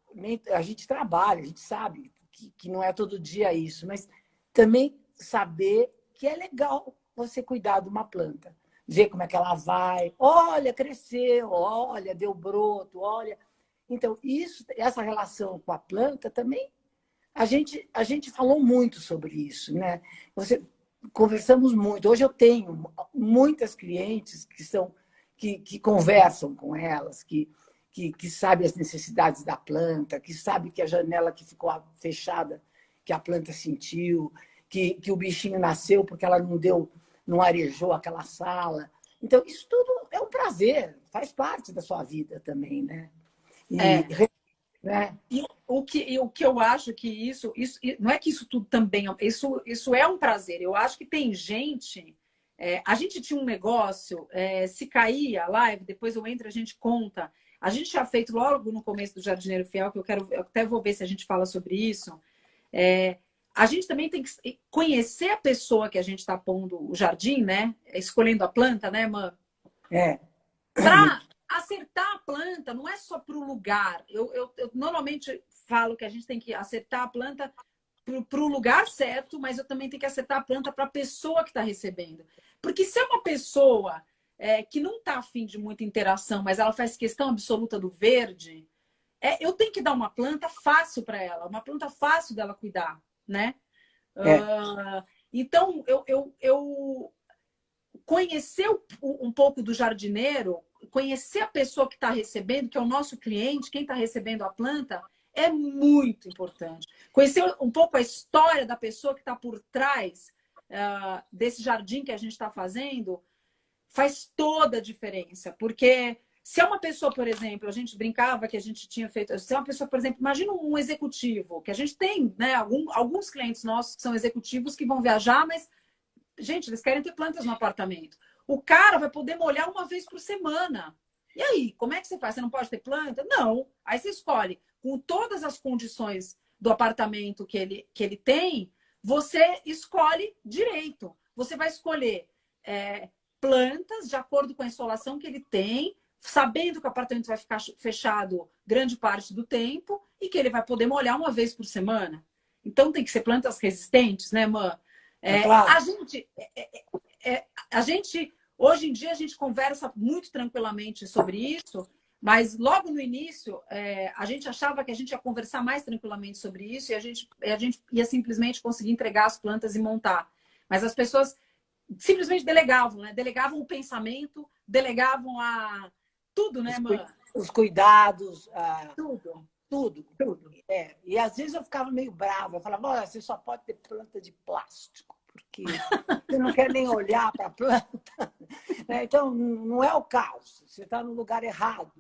a gente trabalha, a gente sabe que não é todo dia isso, mas também saber que é legal você cuidar de uma planta, ver como é que ela vai, olha, cresceu, olha, deu broto, olha. Então, essa relação com a planta também, a gente falou muito sobre isso, né? Conversamos muito. Hoje eu tenho muitas clientes que conversam com elas, que sabem as necessidades da planta, que sabem que a janela que ficou fechada, que a planta sentiu, que o bichinho nasceu porque ela não arejou aquela sala. Então, isso tudo é um prazer, faz parte da sua vida também, né? Né? E o que eu acho que isso não é que isso tudo também, isso é um prazer. Eu acho que tem gente. A gente tinha um negócio, se cair a live, depois eu entro, a gente conta. A gente tinha feito logo no começo do Jardineiro Fiel, que eu até vou ver se a gente fala sobre isso. A gente também tem que conhecer a pessoa que a gente está pondo o jardim, né? Escolhendo a planta, né, Mã? Para acertar a planta, não é só para o lugar. Eu normalmente falo que a gente tem que acertar a planta para o lugar certo, mas eu também tenho que acertar a planta para a pessoa que está recebendo. Porque se é uma pessoa que não está afim de muita interação, mas ela faz questão absoluta do verde, eu tenho que dar uma planta fácil para ela, uma planta fácil dela cuidar, né? Então, eu conhecer um pouco do jardineiro, conhecer a pessoa que está recebendo, que é o nosso cliente, quem está recebendo a planta, é muito importante. Conhecer um pouco a história da pessoa que está por trás desse jardim que a gente está fazendo faz toda a diferença. Porque se é uma pessoa, por exemplo, a gente brincava que a gente tinha feito... Se é uma pessoa, por exemplo, imagina um executivo, que a gente tem, né, alguns clientes nossos que são executivos que vão viajar, mas gente, eles querem ter plantas no apartamento. O cara vai poder molhar uma vez por semana. E aí, como é que você faz? Você não pode ter planta? Não. Aí você escolhe, com todas as condições do apartamento que ele tem, você escolhe direito. Você vai escolher plantas de acordo com a insolação que ele tem, sabendo que o apartamento vai ficar fechado grande parte do tempo e que ele vai poder molhar uma vez por semana. Então, tem que ser plantas resistentes, né, Mã? Claro. A gente, hoje em dia, a gente conversa muito tranquilamente sobre isso, mas logo no início, a gente achava que a gente ia conversar mais tranquilamente sobre isso e a gente ia simplesmente conseguir entregar as plantas e montar. Mas as pessoas simplesmente delegavam, né? Delegavam o pensamento, delegavam tudo, né, Mãe? Os cuidados, tudo. Tudo. E às vezes eu ficava meio brava. Eu falava, olha, você só pode ter planta de plástico, porque você não quer nem olhar para a planta. Então, não é o caso. Você está no lugar errado.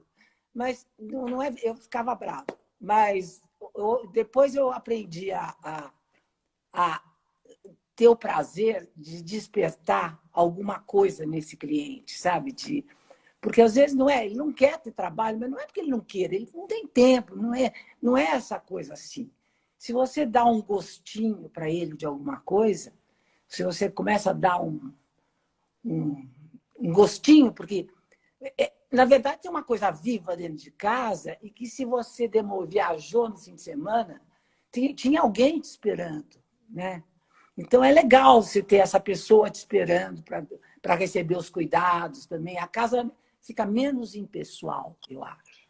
Mas não é, eu ficava brava. Mas depois eu aprendi a ter o prazer de despertar alguma coisa nesse cliente, sabe? Porque às vezes ele não quer ter trabalho, mas não é porque ele não queira, ele não tem tempo, não é essa coisa assim. Se você dá um gostinho para ele de alguma coisa, se você começa a dar um gostinho, porque na verdade tem uma coisa viva dentro de casa e que se você viajou no fim de semana, tinha alguém te esperando, né? Então é legal você ter essa pessoa te esperando para receber os cuidados também. A casa fica menos impessoal, eu acho.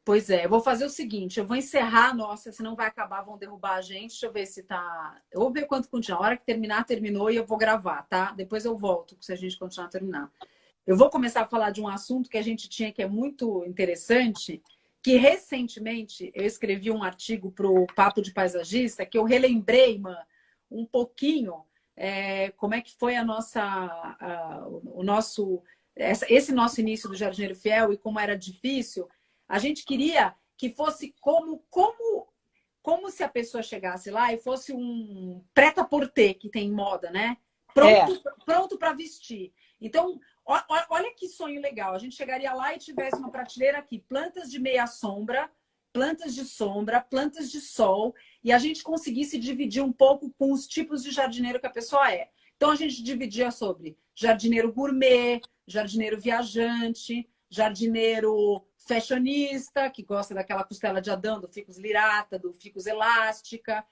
Pois é, eu vou fazer o seguinte, eu vou encerrar, nossa, senão vai acabar, vão derrubar a gente. Deixa eu ver se tá... Eu vou ver quanto continua. A hora que terminar, terminou e eu vou gravar, tá? Depois eu volto, se a gente continuar a terminar. Eu vou começar a falar de um assunto que a gente tinha que é muito interessante, que recentemente eu escrevi um artigo para o Papo de Paisagista, que eu relembrei, um pouquinho como é que foi esse nosso início do Jardineiro Fiel e como era difícil. A gente queria que fosse como se a pessoa chegasse lá e fosse um prêt-à-porter que tem em moda, né? Pronto para vestir. Então, olha que sonho legal. A gente chegaria lá e tivesse uma prateleira aqui, plantas de meia sombra, plantas de sombra, plantas de sol, e a gente conseguisse dividir um pouco com os tipos de jardineiro que a pessoa é. Então, a gente dividia sobre jardineiro gourmet, jardineiro viajante, jardineiro fashionista, que gosta daquela costela de Adão, do ficus lirata, do ficus elástica.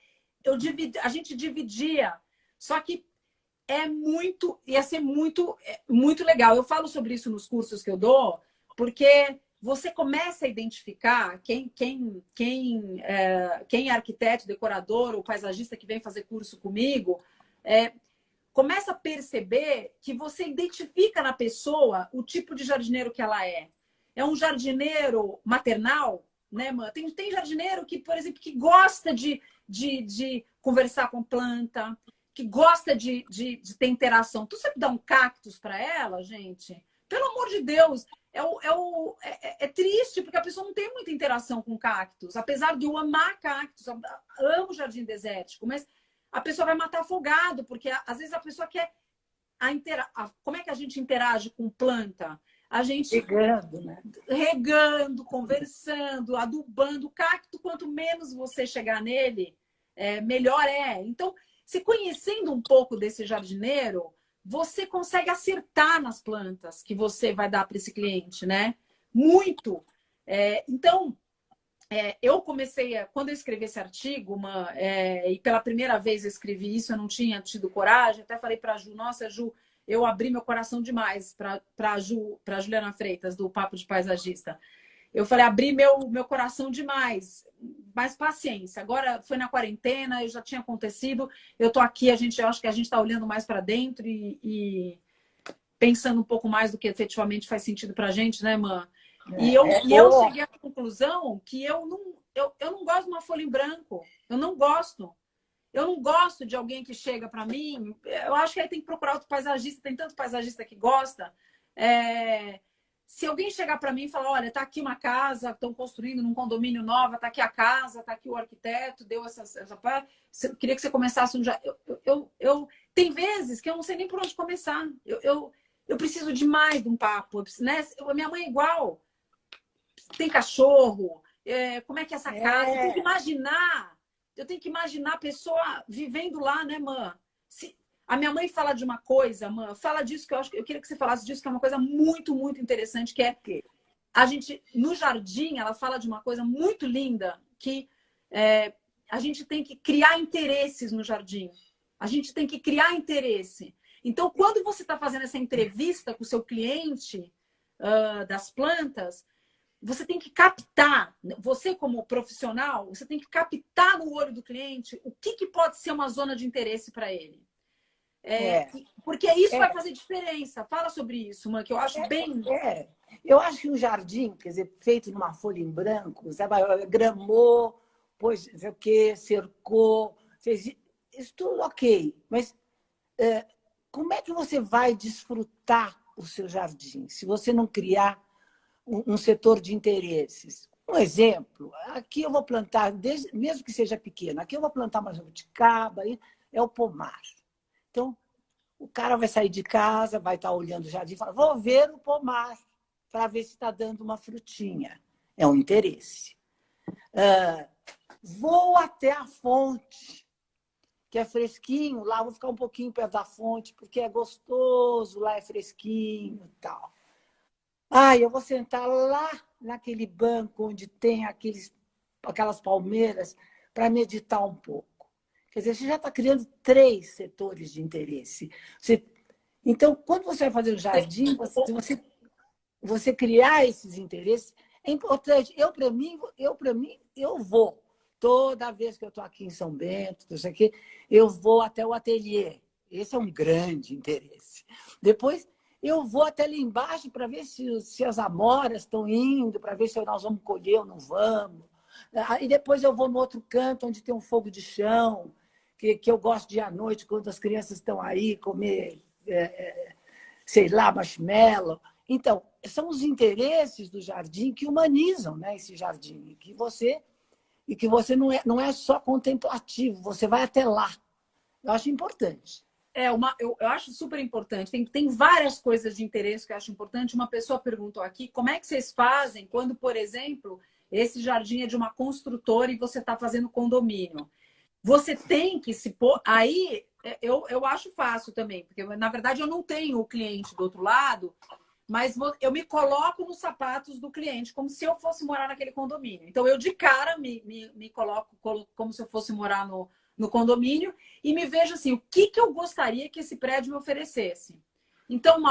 A gente dividia, só que ia ser muito legal. Eu falo sobre isso nos cursos que eu dou, porque você começa a identificar quem é arquiteto, decorador ou paisagista que vem fazer curso comigo, começa a perceber que você identifica na pessoa o tipo de jardineiro que ela é. É um jardineiro maternal, né, mãe? Tem jardineiro que, por exemplo, que gosta de conversar com planta, que gosta de ter interação. Tu sempre dá um cactus para ela, gente? Pelo amor de Deus, é triste, porque a pessoa não tem muita interação com cactus. Apesar de eu amar cactus, eu amo jardim desértico, mas a pessoa vai matar afogado, porque às vezes a pessoa quer... Como é que a gente interage com planta? A gente regando, né? Regando, conversando, adubando. O cacto, quanto menos você chegar nele, melhor é. Então, se conhecendo um pouco desse jardineiro, você consegue acertar nas plantas que você vai dar para esse cliente, né? Muito. Então, eu comecei, quando eu escrevi esse artigo, e pela primeira vez eu escrevi isso, eu não tinha tido coragem, até falei para a Ju, nossa, Ju, eu abri meu coração demais para a Juliana Freitas, do Papo de Paisagista. Eu falei, abri meu coração demais, mas paciência. Agora foi na quarentena, eu já tinha acontecido, eu tô aqui, eu acho que a gente está olhando mais para dentro e pensando um pouco mais do que efetivamente faz sentido para a gente, né, Mã? E eu cheguei à conclusão que eu não gosto de uma folha em branco. Eu não gosto. Eu não gosto de alguém que chega para mim. Eu acho que aí tem que procurar outro paisagista. Tem tanto paisagista que gosta. Se alguém chegar para mim e falar, olha, tá aqui uma casa, estão construindo num condomínio nova, tá aqui a casa, tá aqui o arquiteto, deu essa queria que você começasse um... Tem vezes que eu não sei nem por onde começar. Eu preciso demais de um papo, né? Minha mãe é igual. Tem cachorro. Como é que é essa casa? Eu tenho que imaginar a pessoa vivendo lá, né, mãe? Se a minha mãe fala de uma coisa, mãe, fala disso que eu queria que você falasse disso, que é uma coisa muito, muito interessante, que é a gente, no jardim, ela fala de uma coisa muito linda, que a gente tem que criar interesses no jardim. A gente tem que criar interesse. Então, quando você está fazendo essa entrevista com o seu cliente das plantas, você tem que captar, você como profissional, você tem que captar no olho do cliente o que pode ser uma zona de interesse para ele. Porque isso vai fazer diferença. Fala sobre isso, Mãe, que eu acho bem... Eu acho que um jardim, quer dizer, feito numa folha em branco, sabe? Gramou, pôs, não sei o quê, cercou, fez isso tudo ok. Mas como é que você vai desfrutar o seu jardim se você não criar um setor de interesses? Um exemplo, aqui eu vou plantar, mesmo que seja pequeno, aqui eu vou plantar uma jabuticaba, é o pomar. Então, o cara vai sair de casa, vai estar olhando o jardim e fala, vou ver o pomar para ver se está dando uma frutinha. É um interesse. Vou até a fonte, que é fresquinho, lá vou ficar um pouquinho perto da fonte, porque é gostoso, lá é fresquinho e tal. Eu vou sentar lá naquele banco onde tem aquelas palmeiras para meditar um pouco. Quer dizer, você já está criando 3 setores de interesse. Então, quando você vai fazer o jardim, você criar esses interesses é importante. Eu vou. Toda vez que eu estou aqui em São Bento, eu vou até o ateliê. Esse é um grande interesse. Depois, eu vou até lá embaixo para ver se as amoras estão indo, para ver se nós vamos colher ou não vamos. E depois eu vou no outro canto, onde tem um fogo de chão, que eu gosto de ir à noite, quando as crianças estão aí, comer, sei lá, marshmallow. Então, são os interesses do jardim que humanizam, né, esse jardim. E que você não é só contemplativo, você vai até lá. Eu acho importante. Eu acho super importante. Tem várias coisas de interesse que eu acho importante. Uma pessoa perguntou aqui, como é que vocês fazem quando, por exemplo, esse jardim é de uma construtora e você está fazendo condomínio. Você tem que se pôr... Aí, eu acho fácil também, porque, na verdade, eu não tenho o cliente do outro lado, mas eu me coloco nos sapatos do cliente, como se eu fosse morar naquele condomínio. Então, eu de cara me coloco como se eu fosse morar no condomínio e me vejo assim, o que eu gostaria que esse prédio me oferecesse? Então,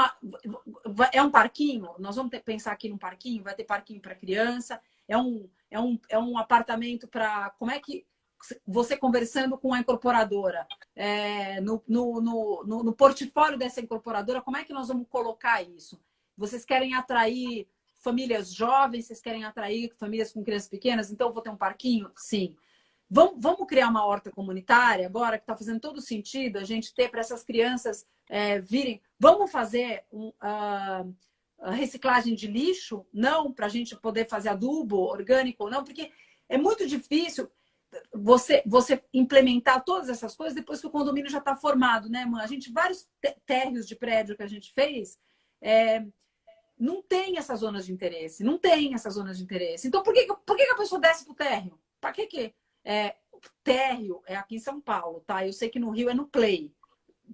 é um parquinho? Nós vamos pensar aqui num parquinho? Vai ter parquinho para criança? É um apartamento para... Como é que... Você conversando com a incorporadora, no portfólio dessa incorporadora, como é que nós vamos colocar isso? Vocês querem atrair famílias jovens? Vocês querem atrair famílias com crianças pequenas? Então, eu vou ter um parquinho? Sim. Vamos criar uma horta comunitária agora, que está fazendo todo sentido a gente ter para essas crianças virem. Vamos fazer reciclagem de lixo? Não, para a gente poder fazer adubo orgânico ou não, porque é muito difícil você implementar todas essas coisas depois que o condomínio já está formado, né, mãe? A gente, vários térreos de prédio que a gente fez, não tem essas zonas de interesse. Não tem essas zonas de interesse. Então, por que a pessoa desce para o térreo? Para que? Térreo é aqui em São Paulo, tá? Eu sei que no Rio é no Play,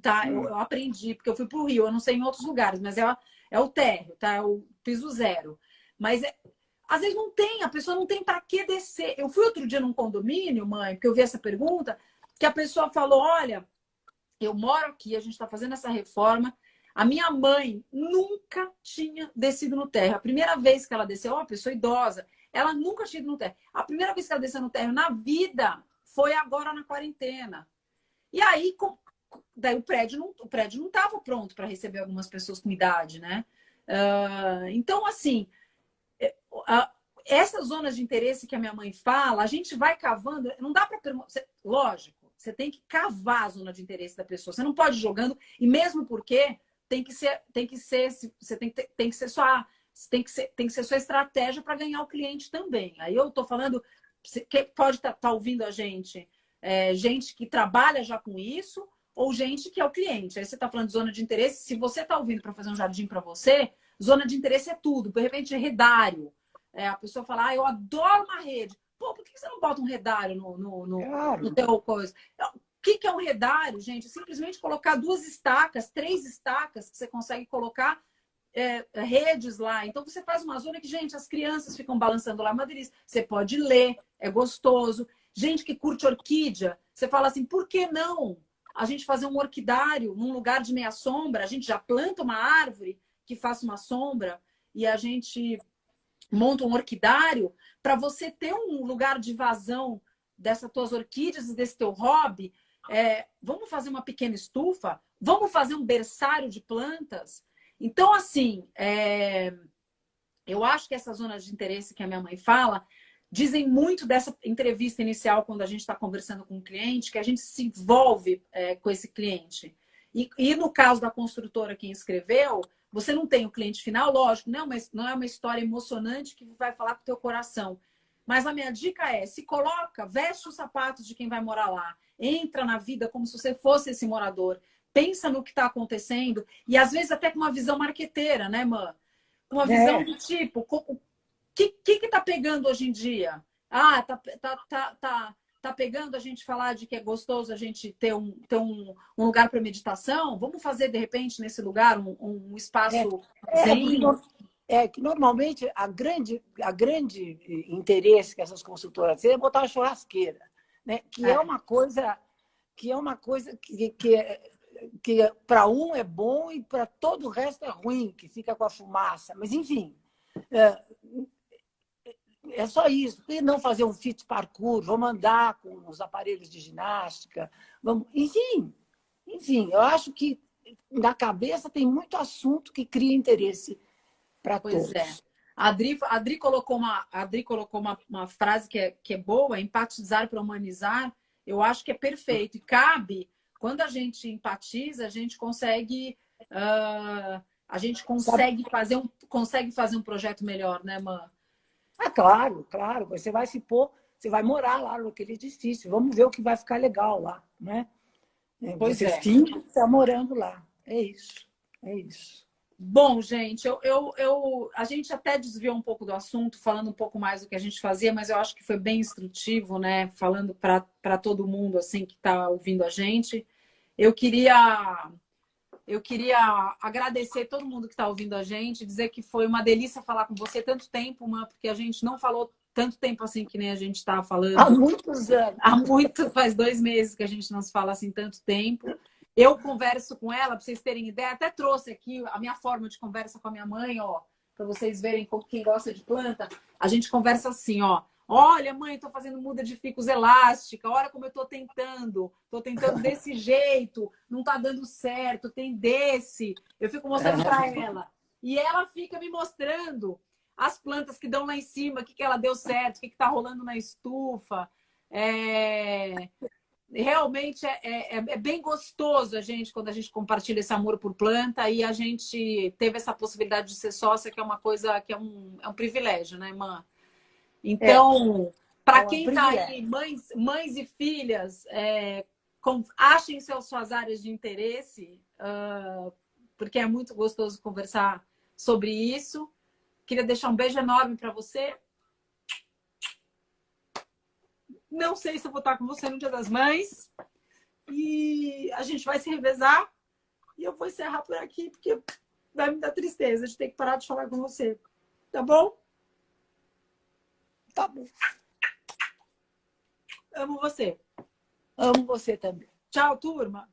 tá? Eu aprendi, porque eu fui para o Rio, eu não sei em outros lugares, mas é o térreo, tá? É o piso zero. Mas às vezes não tem, a pessoa não tem para que descer. Eu fui outro dia num condomínio, mãe, porque eu vi essa pergunta, que a pessoa falou, olha, eu moro aqui, a gente está fazendo essa reforma, a minha mãe nunca tinha descido no térreo. A primeira vez que ela desceu, uma pessoa idosa, ela nunca tinha ido no térreo. A primeira vez que ela desceu no térreo na vida foi agora na quarentena. E aí, daí o prédio não estava pronto para receber algumas pessoas com idade, né? Então, assim, essas zonas de interesse que a minha mãe fala, a gente vai cavando, não dá para perguntar. Lógico, você tem que cavar a zona de interesse da pessoa. Você não pode ir jogando, e mesmo porque tem que ser sua estratégia para ganhar o cliente também. Aí eu estou falando, que pode estar ouvindo a gente, gente que trabalha já com isso, ou gente que é o cliente. Aí você está falando de zona de interesse. Se você está ouvindo para fazer um jardim para você, zona de interesse é tudo. De repente, redário. A pessoa fala, eu adoro uma rede. Pô, por que você não bota um redário no teu coisa? O que é um redário, gente? É simplesmente colocar 2 estacas, 3 estacas que você consegue colocar redes lá. Então, você faz uma zona que, gente, as crianças ficam balançando lá, uma delícia. Você pode ler, é gostoso. Gente que curte orquídea, você fala assim, por que não a gente fazer um orquidário num lugar de meia sombra? A gente já planta uma árvore que faça uma sombra e a gente monta um orquidário para você ter um lugar de vazão dessas tuas orquídeas e desse teu hobby. Vamos fazer uma pequena estufa? Vamos fazer um berçário de plantas? Então, assim, eu acho que essas zonas de interesse que a minha mãe fala dizem muito dessa entrevista inicial, quando a gente está conversando com o cliente, que a gente se envolve com esse cliente. E no caso da construtora que escreveu, você não tem o cliente final, lógico, não é uma história emocionante que vai falar com o teu coração. Mas a minha dica é, se coloca, veste os sapatos de quem vai morar lá, entra na vida como se você fosse esse morador, pensa no que está acontecendo, e às vezes até com uma visão marqueteira, né, mãe? Uma visão do tipo, o que está pegando hoje em dia? Tá pegando a gente falar de que é gostoso a gente ter um lugar para meditação? Vamos fazer, de repente, nesse lugar um espaço zen? Que normalmente a grande interesse que essas consultoras têm é botar uma churrasqueira, né? Que é uma coisa que para um é bom e para todo o resto é ruim, que fica com a fumaça. Mas, enfim, é só isso. E não fazer um fit parkour, vamos andar com os aparelhos de ginástica. Enfim, eu acho que na cabeça tem muito assunto que cria interesse para todos. Pois é. A Adri colocou uma frase que é boa, empatizar para humanizar. Eu acho que é perfeito. E cabe, quando a gente empatiza, a gente consegue fazer um projeto melhor, né, Mã? Claro. Você vai se pôr, você vai morar lá naquele edifício. Vamos ver o que vai ficar legal lá, né? Você finge que está morando lá. É isso. Bom, gente, a gente até desviou um pouco do assunto, falando um pouco mais do que a gente fazia, mas eu acho que foi bem instrutivo, né? Falando para todo mundo assim que está ouvindo a gente. Eu queria, eu queria agradecer todo mundo que está ouvindo a gente, dizer que foi uma delícia falar com você tanto tempo, Man, porque a gente não falou tanto tempo assim que nem a gente está Há falando. muitos anos. Faz 2 meses que a gente não se fala assim tanto tempo. Eu converso com ela, para vocês terem ideia, até trouxe aqui a minha forma de conversa com a minha mãe, ó, para vocês verem quem gosta de planta. A gente conversa assim, ó. Olha, mãe, estou fazendo muda de ficos elástica. Olha como eu estou tentando. Estou tentando desse jeito. Não está dando certo. Tem desse. Eu fico mostrando para ela. E ela fica me mostrando as plantas que dão lá em cima, o que ela deu certo, o que está rolando na estufa. Realmente é bem gostoso quando a gente compartilha esse amor por planta e a gente teve essa possibilidade de ser sócia, que é uma coisa que é um privilégio, né, Man? Então, para quem está aí, mães e filhas, achem suas áreas de interesse, porque é muito gostoso conversar sobre isso. Queria deixar um beijo enorme para você. Não sei se eu vou estar com você no Dia das Mães. E a gente vai se revezar. E eu vou encerrar por aqui, porque vai me dar tristeza de ter que parar de falar com você. Tá bom? Tá bom. Amo você. Amo você também. Tchau, turma.